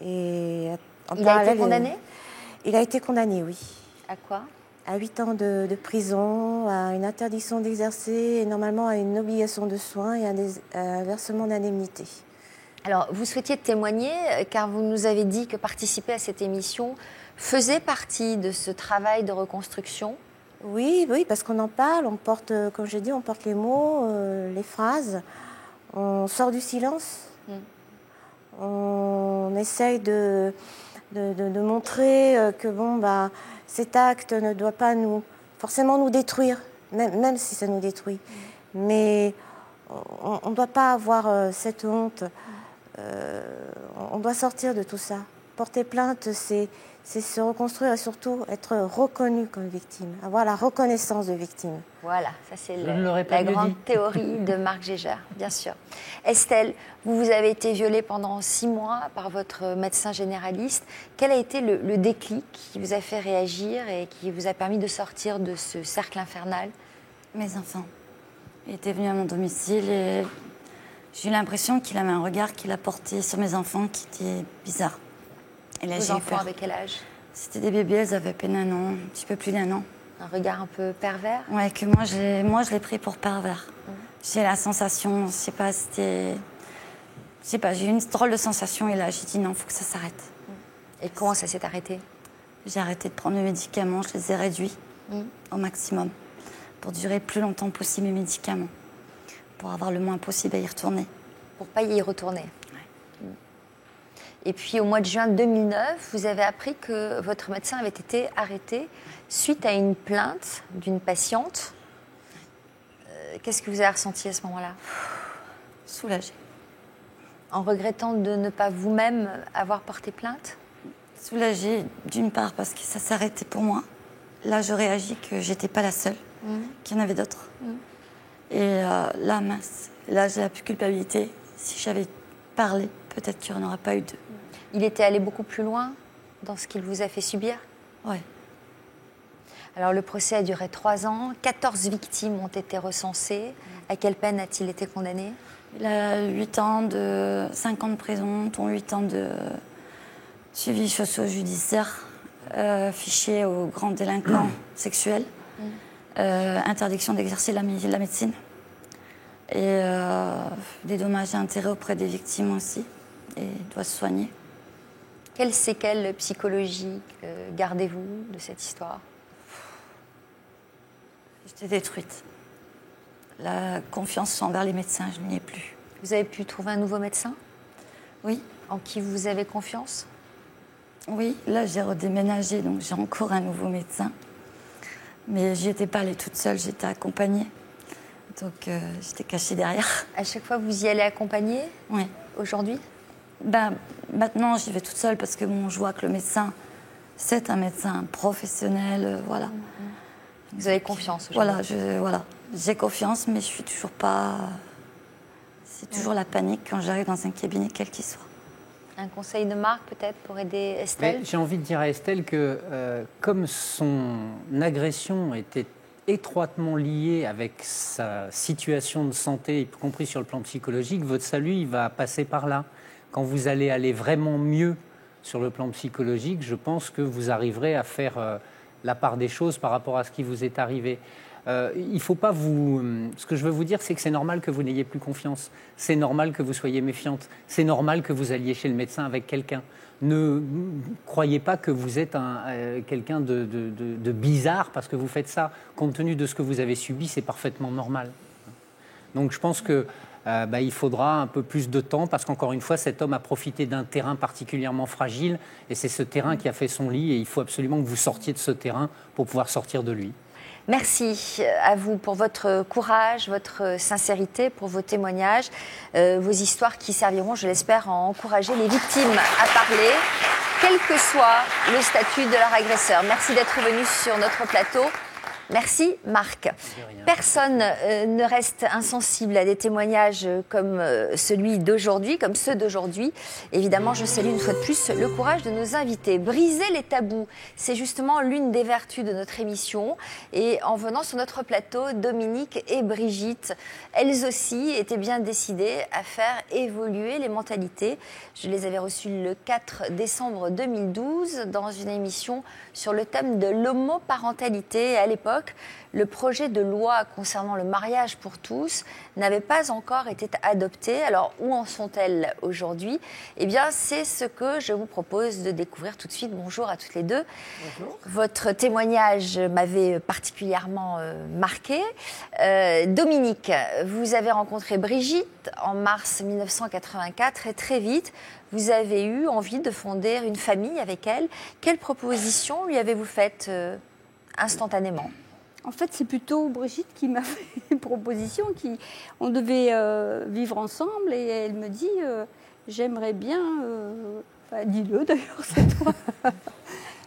Et il a été condamné? Il a été condamné, oui. À quoi? À 8 ans de prison, à une interdiction d'exercer et normalement à une obligation de soins et à un versement d'indemnité. Alors, vous souhaitiez témoigner, car vous nous avez dit que participer à cette émission faisait partie de ce travail de reconstruction. Oui, parce qu'on en parle, on porte, comme j'ai dit, on porte les mots, les phrases, on sort du silence. On essaye de montrer que cet acte ne doit pas forcément nous détruire, même si ça nous détruit. Mais on ne doit pas avoir cette honte. On doit sortir de tout ça. Porter plainte, c'est se reconstruire et surtout être reconnu comme victime, avoir la reconnaissance de victime. Voilà, ça c'est la grande théorie de Marc Gégère, bien sûr. Estelle, vous avez été violée pendant 6 mois par votre médecin généraliste. Quel a été le déclic qui vous a fait réagir et qui vous a permis de sortir de ce cercle infernal? Mes enfants. Il était venu à mon domicile et j'ai eu l'impression qu'il avait un regard qu'il a porté sur mes enfants qui était bizarre. Et là, vos enfants avec quel âge? C'était des bébés, elles avaient à peine 1 an, un petit peu plus d'1 an. Un regard un peu pervers? Ouais, que moi je l'ai pris pour pervers. J'ai la sensation, je sais pas, j'ai eu une drôle de sensation et là j'ai dit non, il faut que ça s'arrête. Et comment ça s'est arrêté? J'ai arrêté de prendre mes médicaments, je les ai réduits au maximum pour durer le plus longtemps possible mes médicaments. pour avoir le moins possible à y retourner. Pour ne pas y retourner. Ouais. Et puis au mois de juin 2009, vous avez appris que votre médecin avait été arrêté suite à une plainte d'une patiente. Qu'est-ce que vous avez ressenti à ce moment-là? Soulagée. En regrettant de ne pas vous-même avoir porté plainte? Soulagée, d'une part, parce que ça s'arrêtait pour moi. Là, je réagis que j'étais pas la seule, qu'il y en avait d'autres. Et là, mince, là, j'ai la culpabilité. Si j'avais parlé, peut-être qu'il n'y en aurait pas eu deux. Il était allé beaucoup plus loin dans ce qu'il vous a fait subir? Oui. Alors, le procès a duré 3 ans. 14 victimes ont été recensées. À quelle peine a-t-il été condamné? Il a 8 ans de 5 ans de prison, dont 8 ans de suivi socio-judiciaire, fiché aux grands délinquants sexuels, interdiction d'exercer la médecine et des dommages et intérêts auprès des victimes aussi, et doit se soigner. Quelles séquelles psychologiques gardez-vous de cette histoire? J'étais détruite. La confiance envers les médecins, je n'y ai plus. Vous avez pu trouver un nouveau médecin? Oui. En qui vous avez confiance? Oui, là j'ai redéménagé, donc j'ai encore un nouveau médecin. Mais j'y étais pas allée toute seule, j'étais accompagnée. Donc j'étais cachée derrière. À chaque fois, vous y allez accompagner? Oui. Aujourd'hui? Maintenant, j'y vais toute seule parce que je vois que le médecin, c'est un médecin professionnel, voilà. Vous avez confiance aujourd'hui? Voilà, j'ai confiance, mais je suis toujours pas... C'est toujours la panique quand j'arrive dans un cabinet, quel qu'il soit. Un conseil de Marc, peut-être, pour aider Estelle? J'ai envie de dire à Estelle que, comme son agression était étroitement liée avec sa situation de santé, y compris sur le plan psychologique, votre salut, il va passer par là. Quand vous allez aller vraiment mieux sur le plan psychologique, je pense que vous arriverez à faire la part des choses par rapport à ce qui vous est arrivé. Il ne faut pas vous... Ce que je veux vous dire, c'est que c'est normal que vous n'ayez plus confiance. C'est normal que vous soyez méfiante. C'est normal que vous alliez chez le médecin avec quelqu'un. Ne croyez pas que vous êtes quelqu'un de bizarre parce que vous faites ça. Compte tenu de ce que vous avez subi, c'est parfaitement normal. Donc je pense que il faudra un peu plus de temps parce qu'encore une fois, cet homme a profité d'un terrain particulièrement fragile et c'est ce terrain qui a fait son lit et il faut absolument que vous sortiez de ce terrain pour pouvoir sortir de lui. Merci à vous pour votre courage, votre sincérité, pour vos témoignages, vos histoires qui serviront, je l'espère, à encourager les victimes à parler, quel que soit le statut de leur agresseur. Merci d'être venu sur notre plateau. Merci Marc. Personne ne reste insensible à des témoignages comme celui d'aujourd'hui, comme ceux d'aujourd'hui. Évidemment, je salue une fois de plus le courage de nos invités. Briser les tabous, c'est justement l'une des vertus de notre émission. Et en venant sur notre plateau, Dominique et Brigitte, elles aussi étaient bien décidées à faire évoluer les mentalités. Je les avais reçues le 4 décembre 2012 dans une émission sur le thème de l'homoparentalité. À l'époque, le projet de loi concernant le mariage pour tous n'avait pas encore été adopté. Alors, où en sont-elles aujourd'hui? Eh bien, c'est ce que je vous propose de découvrir tout de suite. Bonjour à toutes les deux. Bonjour. Votre témoignage m'avait particulièrement marqué. Dominique, vous avez rencontré Brigitte en mars 1984 et très vite, vous avez eu envie de fonder une famille avec elle. Quelle proposition lui avez-vous faite instantanément? En fait, c'est plutôt Brigitte qui m'a fait une proposition. On devait vivre ensemble et elle me dit j'aimerais bien. Dis-le d'ailleurs, c'est toi.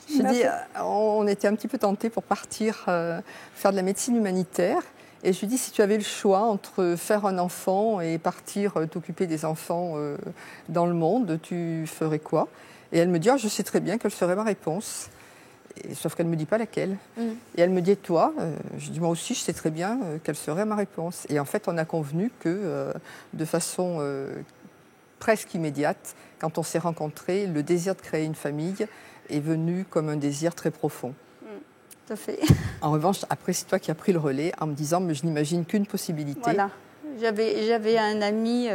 Je dis, on était un petit peu tentés pour partir faire de la médecine humanitaire. Et je lui dis si tu avais le choix entre faire un enfant et partir t'occuper des enfants dans le monde, tu ferais quoi? Et elle me dit je sais très bien quelle serait ma réponse. Sauf qu'elle ne me dit pas laquelle. Et elle me dit toi, je dis moi aussi je sais très bien quelle serait ma réponse. Et en fait on a convenu que de façon presque immédiate, quand on s'est rencontrés, le désir de créer une famille est venu comme un désir très profond. Tout à fait. En revanche, après c'est toi qui as pris le relais en me disant mais je n'imagine qu'une possibilité. Voilà, j'avais un ami,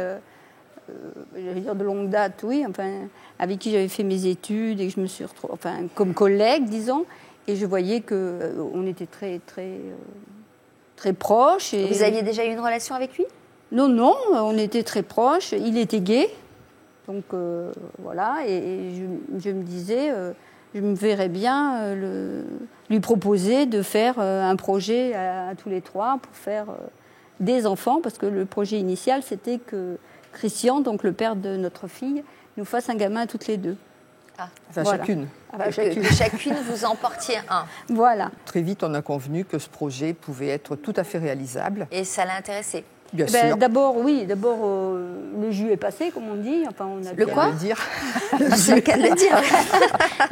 j'allais dire de longue date, oui, avec qui j'avais fait mes études et que je me suis retrouvée, comme collègue, disons, et je voyais qu'on était très, très, très proches. Et... Vous aviez déjà eu une relation avec lui? Non, non, on était très proches. Il était gay. Donc voilà, et je me disais, je me verrais bien lui proposer de faire un projet à tous les trois pour faire des enfants, parce que le projet initial, c'était que Christian, donc le père de notre fille, nous fasse un gamin à toutes les deux. Ah. Enfin, voilà. chacune. Que chacune vous en portiez un. Voilà. Très vite, on a convenu que ce projet pouvait être tout à fait réalisable. Et ça l'a intéressé? Bien sûr. D'abord, oui, le jus est passé, comme on dit. Enfin, on a le bien... quoi? Le dire. C'est qu'à le dire.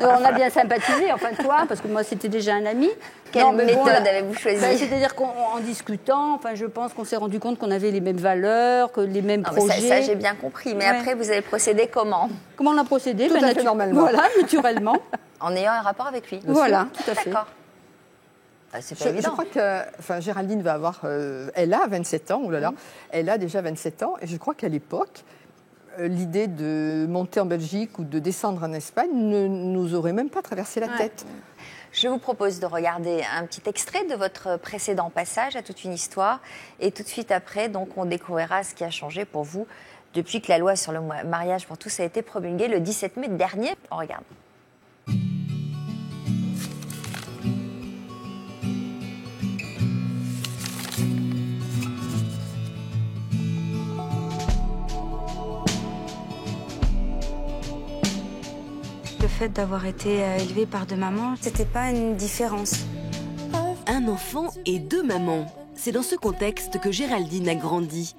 On a bien sympathisé, enfin toi, parce que moi c'était déjà un ami. Quelle méthode avez-vous choisi? C'est-à-dire qu'en discutant, enfin, je pense qu'on s'est rendu compte qu'on avait les mêmes valeurs, que les mêmes projets. Ça j'ai bien compris, mais après vous avez procédé comment? Comment on a procédé? Tout à fait normalement. Voilà, naturellement. En ayant un rapport avec lui? Voilà, tout à fait. D'accord. C'est pas évident. Je crois que Géraldine va avoir... elle a 27 ans, oh là là, elle a déjà 27 ans, et je crois qu'à l'époque, l'idée de monter en Belgique ou de descendre en Espagne ne nous aurait même pas traversé la tête. Je vous propose de regarder un petit extrait de votre précédent passage à toute une histoire, et tout de suite après, donc, on découvrira ce qui a changé pour vous depuis que la loi sur le mariage pour tous a été promulguée le 17 mai dernier. On regarde. Le fait d'avoir été élevée par deux mamans, c'était pas une différence. Un enfant et deux mamans. C'est dans ce contexte que Géraldine a grandi.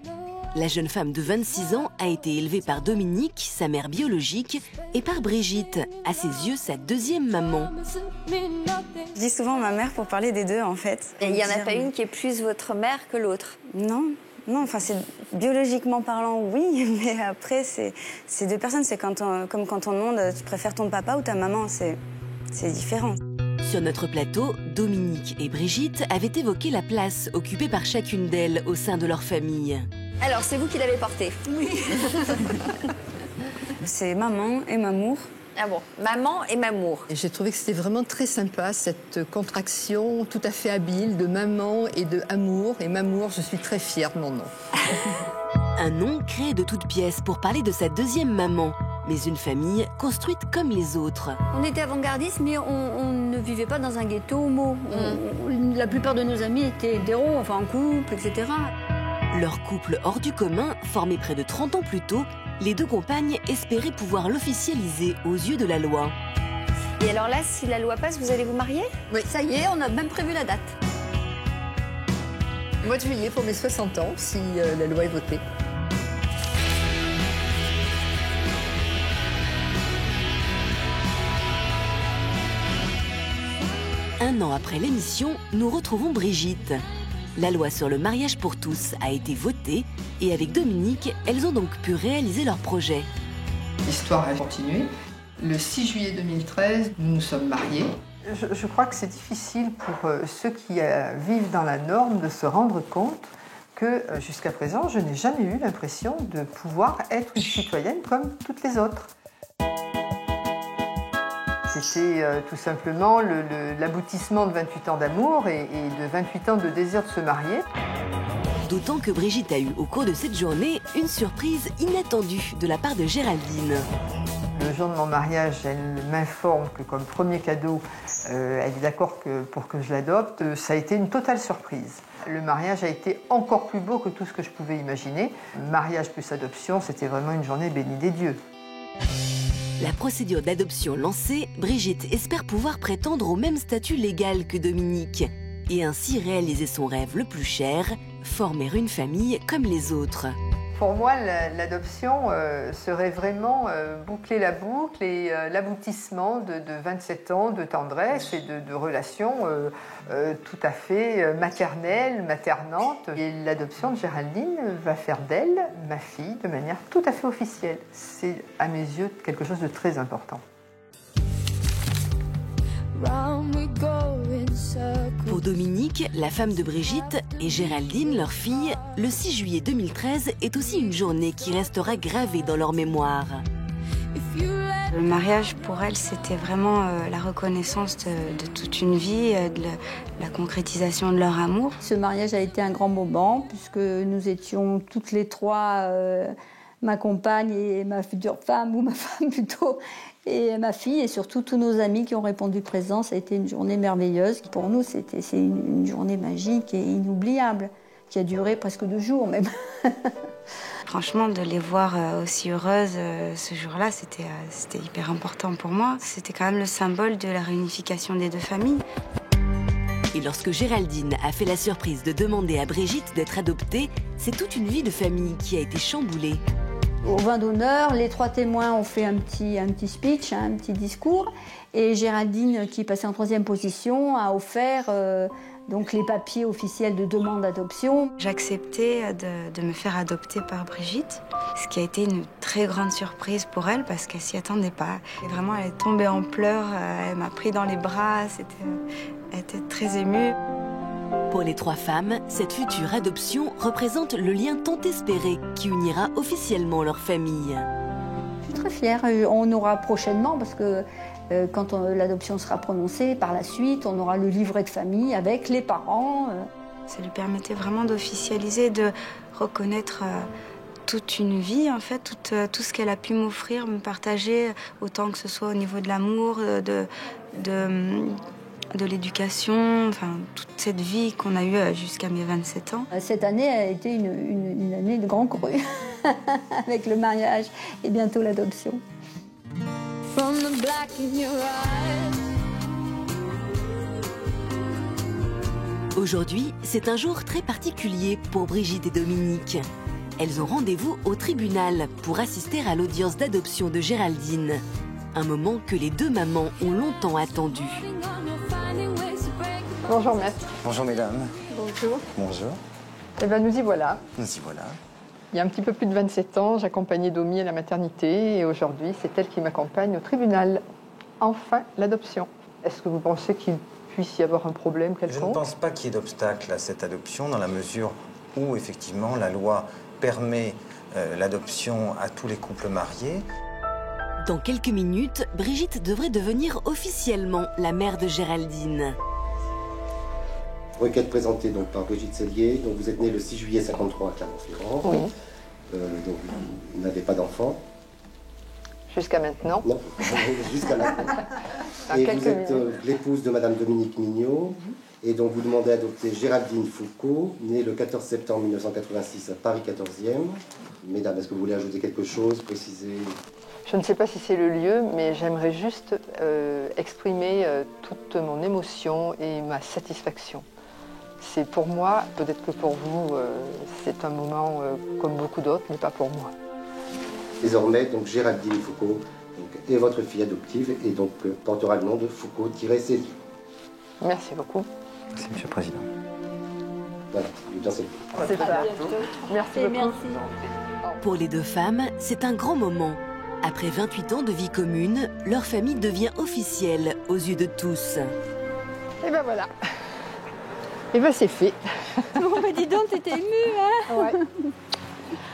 La jeune femme de 26 ans a été élevée par Dominique, sa mère biologique, et par Brigitte, à ses yeux sa deuxième maman. Je dis souvent ma mère pour parler des deux, en fait. Et il n'y en a pas une qui est plus votre mère que l'autre? Non. Non, enfin, c'est biologiquement parlant, oui, mais après, c'est deux personnes. C'est comme quand on demande, tu préfères ton papa ou ta maman, c'est différent. Sur notre plateau, Dominique et Brigitte avaient évoqué la place occupée par chacune d'elles au sein de leur famille. Alors, c'est vous qui l'avez porté? Oui. C'est maman et mamour. Ah bon, maman et mamour. Et j'ai trouvé que c'était vraiment très sympa, cette contraction tout à fait habile de maman et de amour. Et mamour, je suis très fière de mon nom. Un nom créé de toutes pièces pour parler de sa deuxième maman, mais une famille construite comme les autres. On était avant-gardistes, mais on ne vivait pas dans un ghetto homo. La plupart de nos amis étaient hétéros, enfin en couple, etc. Leur couple hors du commun, formé près de 30 ans plus tôt, les deux compagnes espéraient pouvoir l'officialiser aux yeux de la loi. Et alors là, si la loi passe, vous allez vous marier? Oui. Ça y est, on a même prévu la date. Mois de juillet pour mes 60 ans, si la loi est votée. Un an après l'émission, nous retrouvons Brigitte. La loi sur le mariage pour tous a été votée et avec Dominique, elles ont donc pu réaliser leur projet. L'histoire a continué. Le 6 juillet 2013, nous nous sommes mariés. Je crois que c'est difficile pour ceux qui vivent dans la norme de se rendre compte que jusqu'à présent, je n'ai jamais eu l'impression de pouvoir être une citoyenne comme toutes les autres. C'était tout simplement l'aboutissement de 28 ans d'amour et de 28 ans de désir de se marier. D'autant que Brigitte a eu au cours de cette journée une surprise inattendue de la part de Géraldine. Le jour de mon mariage, elle m'informe que comme premier cadeau, elle est d'accord pour que je l'adopte. Ça a été une totale surprise. Le mariage a été encore plus beau que tout ce que je pouvais imaginer. Mariage plus adoption, c'était vraiment une journée bénie des dieux. La procédure d'adoption lancée, Brigitte espère pouvoir prétendre au même statut légal que Dominique et ainsi réaliser son rêve le plus cher, former une famille comme les autres. Pour moi, l'adoption serait vraiment boucler la boucle et l'aboutissement de 27 ans de tendresse et de relations tout à fait maternelles, maternantes. Et l'adoption de Géraldine va faire d'elle ma fille de manière tout à fait officielle. C'est à mes yeux quelque chose de très important. Pour Dominique, la femme de Brigitte, et Géraldine, leur fille, le 6 juillet 2013 est aussi une journée qui restera gravée dans leur mémoire. Le mariage, pour elle, c'était vraiment la reconnaissance de toute une vie, de la concrétisation de leur amour. Ce mariage a été un grand moment, puisque nous étions toutes les trois, ma compagne et ma future femme, ou ma femme plutôt, et ma fille, et surtout tous nos amis qui ont répondu présent. Ça a été une journée merveilleuse. Pour nous, c'est une journée magique et inoubliable, qui a duré presque 2 jours même. Franchement, de les voir aussi heureuses ce jour-là, c'était hyper important pour moi. C'était quand même le symbole de la réunification des 2 familles. Et lorsque Géraldine a fait la surprise de demander à Brigitte d'être adoptée, c'est toute une vie de famille qui a été chamboulée. Au vin d'honneur, les 3 témoins ont fait un petit speech, un petit discours. Et Géraldine, qui passait en 3e position, a offert donc les papiers officiels de demande d'adoption. J'acceptais de me faire adopter par Brigitte, ce qui a été une très grande surprise pour elle parce qu'elle s'y attendait pas. Et vraiment, elle est tombée en pleurs, elle m'a pris dans les bras, elle était très émue. Pour les 3 femmes, cette future adoption représente le lien tant espéré qui unira officiellement leur famille. Je suis très fière. On aura prochainement, parce que quand l'adoption sera prononcée, par la suite, on aura le livret de famille avec les parents. Ça lui permettait vraiment d'officialiser, de reconnaître toute une vie, en fait, tout ce qu'elle a pu m'offrir, me partager, autant que ce soit au niveau de l'amour, de l'éducation, enfin, toute cette vie qu'on a eue jusqu'à mes 27 ans. Cette année a été une année de grand cru, avec le mariage et bientôt l'adoption. Aujourd'hui, c'est un jour très particulier pour Brigitte et Dominique. Elles ont rendez-vous au tribunal pour assister à l'audience d'adoption de Géraldine. Un moment que les 2 mamans ont longtemps attendu. Bonjour maître. Bonjour mesdames. Bonjour. Bonjour. Eh bien nous y voilà. Nous y voilà. Il y a un petit peu plus de 27 ans, j'accompagnais Domi à la maternité et aujourd'hui, c'est elle qui m'accompagne au tribunal. Enfin, l'adoption. Est-ce que vous pensez qu'il puisse y avoir un problème quelconque? Je ne pense pas qu'il y ait d'obstacle à cette adoption dans la mesure où, effectivement, la loi permet l'adoption à tous les couples mariés. Dans quelques minutes, Brigitte devrait devenir officiellement la mère de Géraldine. Requête présentée donc par Brigitte Sellier. Donc vous êtes née le 6 juillet 53 à Clermont-Ferrand. Oui. Donc vous n'avez pas d'enfant. Jusqu'à maintenant? Non, jusqu'à maintenant. Et vous êtes l'épouse de Madame Dominique Mignot. Et donc vous demandez à adopter Géraldine Foucault, née le 14 septembre 1986 à Paris 14e. Mesdames, est-ce que vous voulez ajouter quelque chose, préciser? Je ne sais pas si c'est le lieu, mais j'aimerais juste exprimer toute mon émotion et ma satisfaction. C'est pour moi, peut-être que pour vous, c'est un moment comme beaucoup d'autres, mais pas pour moi. Désormais, donc Géraldine Foucault est votre fille adoptive et donc portera le nom de Foucault-Sellier. Merci beaucoup. Merci, Monsieur le Président. Voilà, bien c'est ça. Merci beaucoup. Merci. Pour les 2 femmes, c'est un grand moment. Après 28 ans de vie commune, leur famille devient officielle aux yeux de tous. Et ben voilà. Et ben c'est fait. Bon, bah dis donc, t'étais émue, hein? Ouais.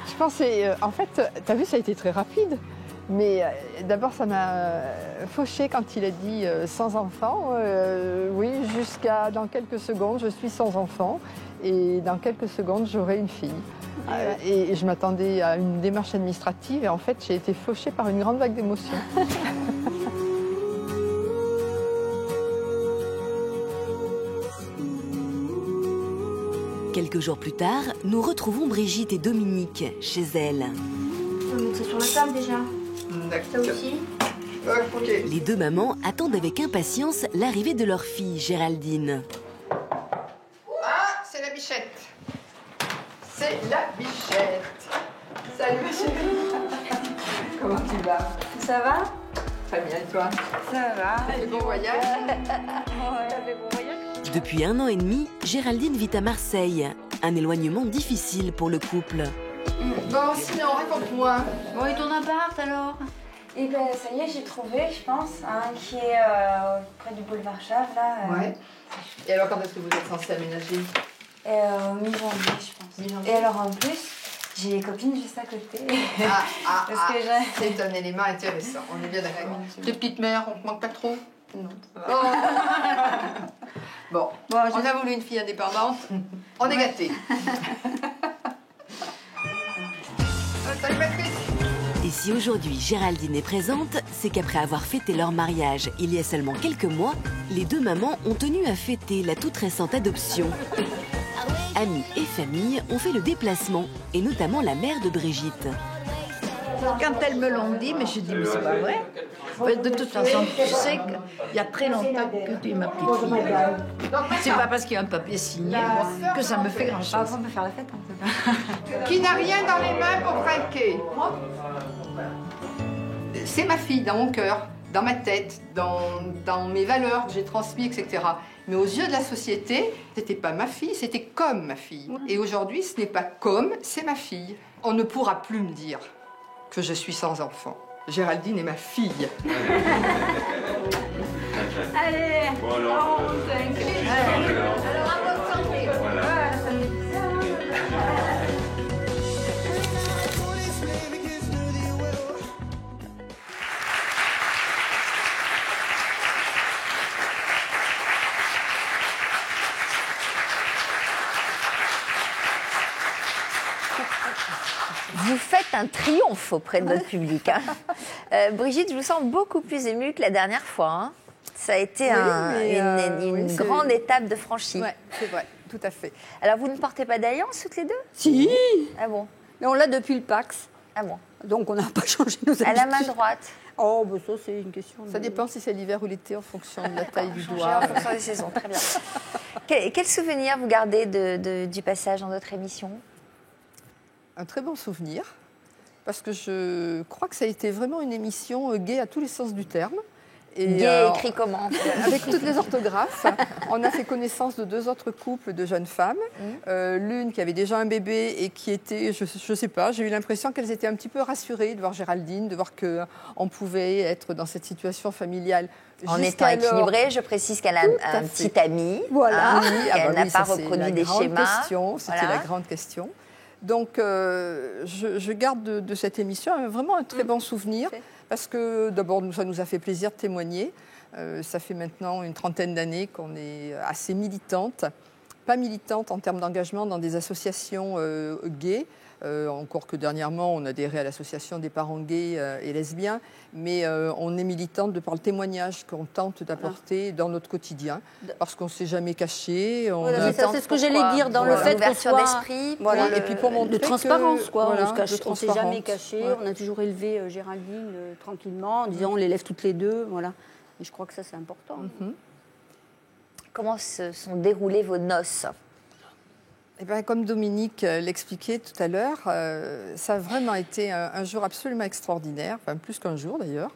Je pensais, en fait, t'as vu, ça a été très rapide. Mais d'abord, ça m'a fauché quand il a dit sans enfant. Oui, jusqu'à dans quelques secondes, je suis sans enfant. Et dans quelques secondes, j'aurai une fille. Et je m'attendais à une démarche administrative. Et en fait, j'ai été fauchée par une grande vague d'émotions. Quelques jours plus tard, nous retrouvons Brigitte et Dominique chez elles. C'est sur la table déjà. Ça aussi. Okay. Les 2 mamans attendent avec impatience l'arrivée de leur fille, Géraldine. Ah, c'est la bichette. C'est la bichette. Salut ma chérie. Comment tu vas? Ça va? Très bien, et toi? Ça va. Et bon voyage. Ouais, bon voyage. Depuis 1 an et demi, Géraldine vit à Marseille. Un éloignement difficile pour le couple. Bon, sinon, raconte-moi. Bon, et ton appart alors? Eh ben, ça y est, j'ai trouvé, je pense, qui est près du boulevard Chave, là. Ouais. Et alors, quand est-ce que vous êtes censé aménager? Mi-janvier, je pense. Et alors, en plus, J'ai les copines juste à côté. C'est un élément intéressant, on est bien d'accord. Les petites mères, on ne manque pas trop? Non. Bon, on a voulu une fille indépendante, on est gâtés. Et si aujourd'hui Géraldine est présente, c'est qu'après avoir fêté leur mariage il y a seulement quelques mois, les deux mamans ont tenu à fêter la toute récente adoption. Amis et famille ont fait le déplacement, et notamment la mère de Brigitte. Quand elles me l'ont dit, mais j'ai dit, mais c'est pas vrai. De toute façon, tu sais qu'il y a très longtemps que tu es ma petite fille. C'est pas parce qu'il y a un papier signé que ça me fait grand-chose. On peut faire la fête, en tout cas. Qui n'a rien dans les mains pour trinquer. C'est ma fille dans mon cœur, dans ma tête, dans mes valeurs que j'ai transmises, etc. Mais aux yeux de la société, c'était pas ma fille, c'était comme ma fille. Et aujourd'hui, ce n'est pas comme, c'est ma fille. On ne pourra plus me dire que je suis sans enfant. Géraldine est ma fille. Allez, bon, alors, alors, à votre santé. Vous faites un triomphe auprès de votre public. Hein. Brigitte, je vous sens beaucoup plus émue que la dernière fois. Hein. Ça a été une grande étape de franchie. Oui, c'est vrai, tout à fait. Alors, vous ne portez pas d'alliance toutes les deux? Si. Ah bon? Mais on l'a depuis le Pax. Ah bon? Donc on n'a pas changé nos habitudes. À la main droite? Oh, bah ça c'est une question. Ça dépend si c'est l'hiver ou l'été en fonction de la taille du doigt. En fonction des saisons, très bien. Quel souvenir vous gardez du passage dans notre émission? Un très bon souvenir, parce que je crois que ça a été vraiment une émission gaie à tous les sens du terme. Et gay écrit comment? Avec toutes les orthographes. On a fait connaissance de 2 autres couples de jeunes femmes. L'une qui avait déjà un bébé et qui était, je sais pas, j'ai eu l'impression qu'elles étaient un petit peu rassurées de voir Géraldine, de voir qu'on pouvait être dans cette situation familiale. En étant équilibrée, je précise qu'elle a un petit ami. Voilà. Elle n'a pas reproduit des schémas. C'était la grande question. Donc, je garde de cette émission vraiment un très bon souvenir, parce que d'abord, ça nous a fait plaisir de témoigner. Ça fait maintenant une 30aine d'années qu'on est assez militante. Pas militante en termes d'engagement dans des associations gays, encore que dernièrement, on a adhéré à l'association des parents gays et lesbiens, mais on est militante de par le témoignage qu'on tente d'apporter dans notre quotidien, parce qu'on ne s'est jamais caché. Voilà, c'est ce que j'allais dire, dans le fait qu'on soit... d'esprit, et puis pour montrer de transparence, quoi. Voilà, on ne s'est jamais caché, on a toujours élevé Géraldine tranquillement, en disant on l'élève toutes les deux, voilà. Et je crois que ça, c'est important. Comment se sont déroulées vos noces? Eh bien, comme Dominique l'expliquait tout à l'heure, ça a vraiment été un jour absolument extraordinaire, enfin plus qu'un jour d'ailleurs.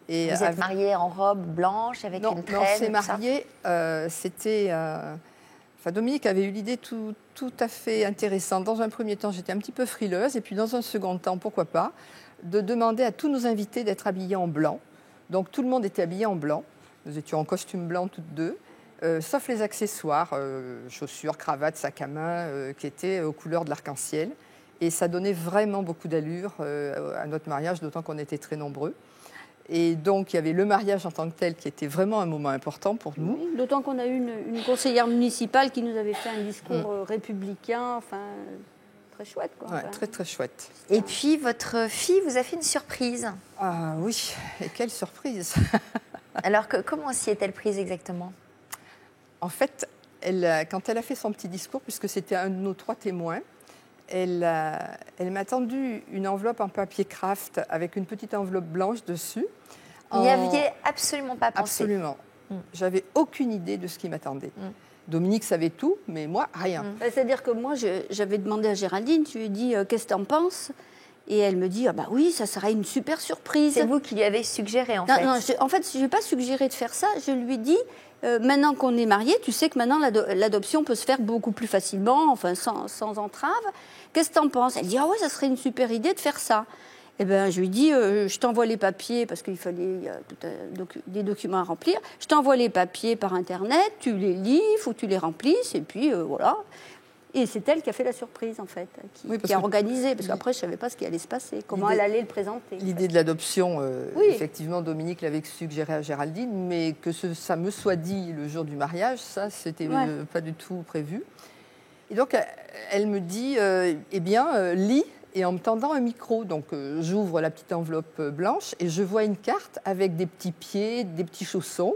Et vous êtes mariée en robe blanche avec une traîne? Non, on s'est mariés, c'était... Enfin, Dominique avait eu l'idée tout à fait intéressante. Dans un premier temps, j'étais un petit peu frileuse, et puis dans un second temps, pourquoi pas, de demander à tous nos invités d'être habillés en blanc. Donc tout le monde était habillé en blanc. Nous étions en costume blanc toutes deux. Sauf les accessoires, chaussures, cravates, sac à main, qui étaient aux couleurs de l'arc-en-ciel. Et ça donnait vraiment beaucoup d'allure à notre mariage, d'autant qu'on était très nombreux. Et donc, il y avait le mariage en tant que tel qui était vraiment un moment important pour nous. Oui, d'autant qu'on a eu une conseillère municipale qui nous avait fait un discours républicain, enfin, très chouette, quoi. Ouais, très, très chouette. Et puis, votre fille vous a fait une surprise. Ah oui, et quelle surprise. Alors, comment s'y est-elle prise exactement? En fait, quand elle a fait son petit discours, puisque c'était un de nos 3 témoins, elle m'a tendu une enveloppe en papier craft avec une petite enveloppe blanche dessus. Vous n'y aviez absolument pas pensé? Absolument. J'avais aucune idée de ce qui m'attendait. Dominique savait tout, mais moi, rien. C'est-à-dire que moi, j'avais demandé à Géraldine, je lui ai dit « Qu'est-ce que t'en penses ?» Et elle me dit « Ah bah oui, ça serait une super surprise. » C'est vous qui lui avez suggéré, en fait? Non, en fait, je n'ai pas suggéré de faire ça. Je lui ai dit maintenant qu'on est mariés, tu sais que maintenant l'adoption peut se faire beaucoup plus facilement, enfin sans entrave. Qu'est-ce que tu en penses? Elle dit ah ouais, ça serait une super idée de faire ça. Eh ben, je lui dis je t'envoie les papiers parce qu'il fallait des documents à remplir. Je t'envoie les papiers par internet, tu les lis, faut que tu les remplisses et puis voilà. Et c'est elle qui a fait la surprise, en fait, qui a organisé, parce qu'après, je ne savais pas ce qui allait se passer, comment elle allait le présenter. L'idée de l'adoption, effectivement, Dominique l'avait suggéré à Géraldine, mais que ça me soit dit le jour du mariage, ça, c'était pas du tout prévu. Et donc, elle me dit, lis, et en me tendant un micro. Donc, j'ouvre la petite enveloppe blanche et je vois une carte avec des petits pieds, des petits chaussons.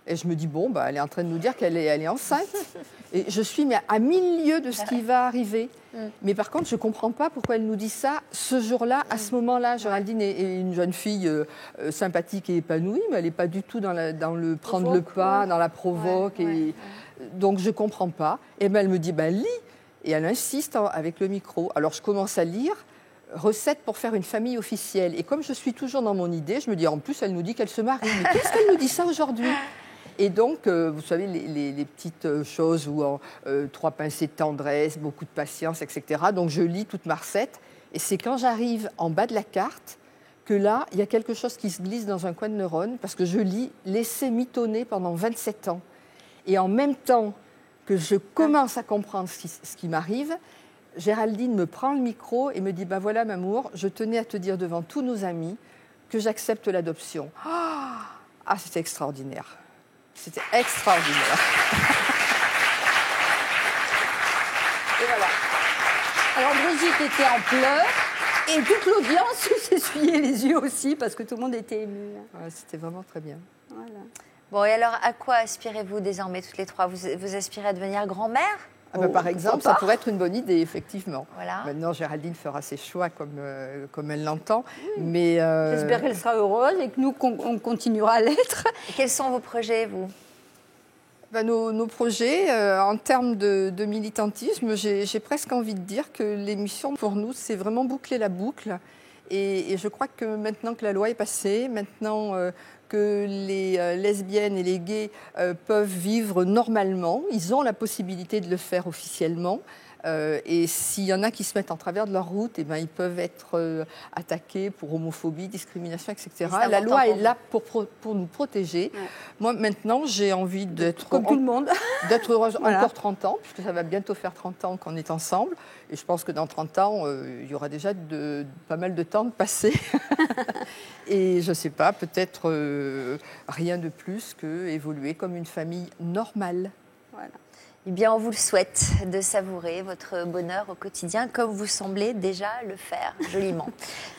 Et je me dis, bon, elle est en train de nous dire qu'elle est enceinte. Et je suis à 1000 lieues de ce qui va arriver. Mais par contre, je ne comprends pas pourquoi elle nous dit ça ce jour-là, à ce moment-là. Géraldine est une jeune fille sympathique et épanouie, mais elle n'est pas du tout dans le prendre le pas, dans la provoque. Donc, je ne comprends pas. Et elle me dit, lis. Et elle insiste avec le micro. Alors, je commence à lire. Recette pour faire une famille officielle. Et comme je suis toujours dans mon idée, je me dis, en plus, elle nous dit qu'elle se marie. Mais qu'est-ce qu'elle nous dit ça aujourd'hui ? Et donc, vous savez, les petites choses où 3 pincées de tendresse, beaucoup de patience, etc. Donc, je lis toute ma recette. Et c'est quand j'arrive en bas de la carte que là, il y a quelque chose qui se glisse dans un coin de neurone, parce que je lis « Laisser mitonner pendant 27 ans ». Et en même temps que je commence à comprendre ce qui m'arrive, Géraldine me prend le micro et me dit, voilà, Mamour, je tenais à te dire devant tous nos amis que j'accepte l'adoption. Ah, c'était extraordinaire. C'était extraordinaire. Et voilà. Alors, Brigitte était en pleurs et toute l'audience s'essuyait les yeux aussi parce que tout le monde était ému. Ouais, c'était vraiment très bien. Voilà. Bon, et alors, à quoi aspirez-vous désormais toutes les trois ? Vous aspirez à devenir grand-mère ? Par exemple, ça pourrait être une bonne idée, effectivement. Voilà. Maintenant, Géraldine fera ses choix comme elle l'entend. Mais j'espère qu'elle sera heureuse et que nous, on continuera à l'être. Et quels sont vos projets, vous ? Nos projets, en termes de militantisme, j'ai presque envie de dire que l'émission, pour nous, c'est vraiment boucler la boucle. Et je crois que maintenant que la loi est passée, maintenant que les lesbiennes et les gays peuvent vivre normalement, ils ont la possibilité de le faire officiellement. Et s'il y en a qui se mettent en travers de leur route, ils peuvent être attaqués pour homophobie, discrimination, etc. La loi est là pour nous protéger. Ouais. Moi, maintenant, j'ai envie d'être... Comme tout le monde. D'être heureuse encore 30 ans, puisque ça va bientôt faire 30 ans qu'on est ensemble. Et je pense que dans 30 ans, il y aura déjà pas mal de temps de passer. Et je ne sais pas, peut-être rien de plus qu'évoluer comme une famille normale. Voilà. Eh bien, on vous le souhaite de savourer votre bonheur au quotidien comme vous semblez déjà le faire joliment.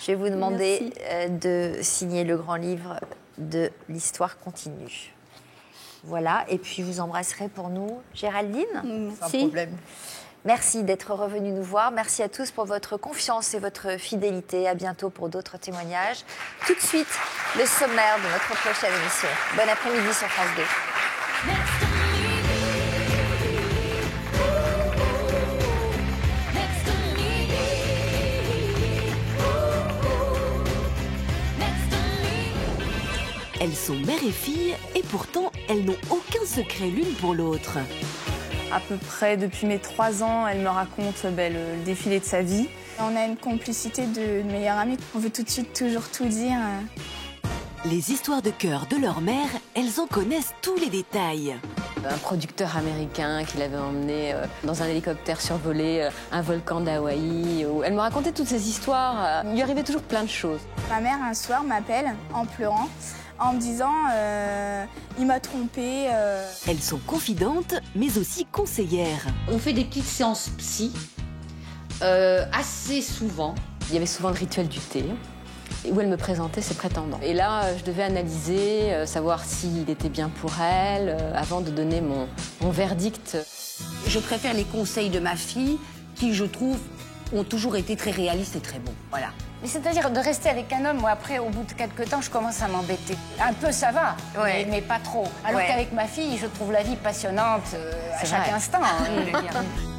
Je vais vous demander de signer le grand livre de l'histoire continue. Voilà, et puis vous embrasserez pour nous Géraldine. Sans problème. Merci d'être revenu nous voir. Merci à tous pour votre confiance et votre fidélité. À bientôt pour d'autres témoignages. Tout de suite, le sommaire de notre prochaine émission. Bon après-midi sur France 2. Elles sont mère et fille et pourtant elles n'ont aucun secret l'une pour l'autre. À peu près depuis mes 3 ans, elle me raconte le défilé de sa vie. On a une complicité de meilleure amie. On veut tout de suite toujours tout dire. Les histoires de cœur de leur mère, elles en connaissent tous les détails. Un producteur américain qui l'avait emmené dans un hélicoptère survoler un volcan d'Hawaï. Elle me racontait toutes ces histoires. Il lui arrivait toujours plein de choses. Ma mère, un soir, m'appelle en pleurant, en me disant il m'a trompée. Elles sont confidentes, mais aussi conseillères. On fait des petites séances psy, assez souvent. Il y avait souvent le rituel du thé, où elle me présentait ses prétendants. Et là, je devais analyser, savoir s'il était bien pour elle, avant de donner mon verdict. Je préfère les conseils de ma fille, qui, je trouve, ont toujours été très réalistes et très bons. Voilà. Mais c'est-à-dire de rester avec un homme où après, au bout de quelques temps, je commence à m'embêter. Un peu, ça va, mais pas trop. Alors qu'avec ma fille, je trouve la vie passionnante à chaque instant. Hein.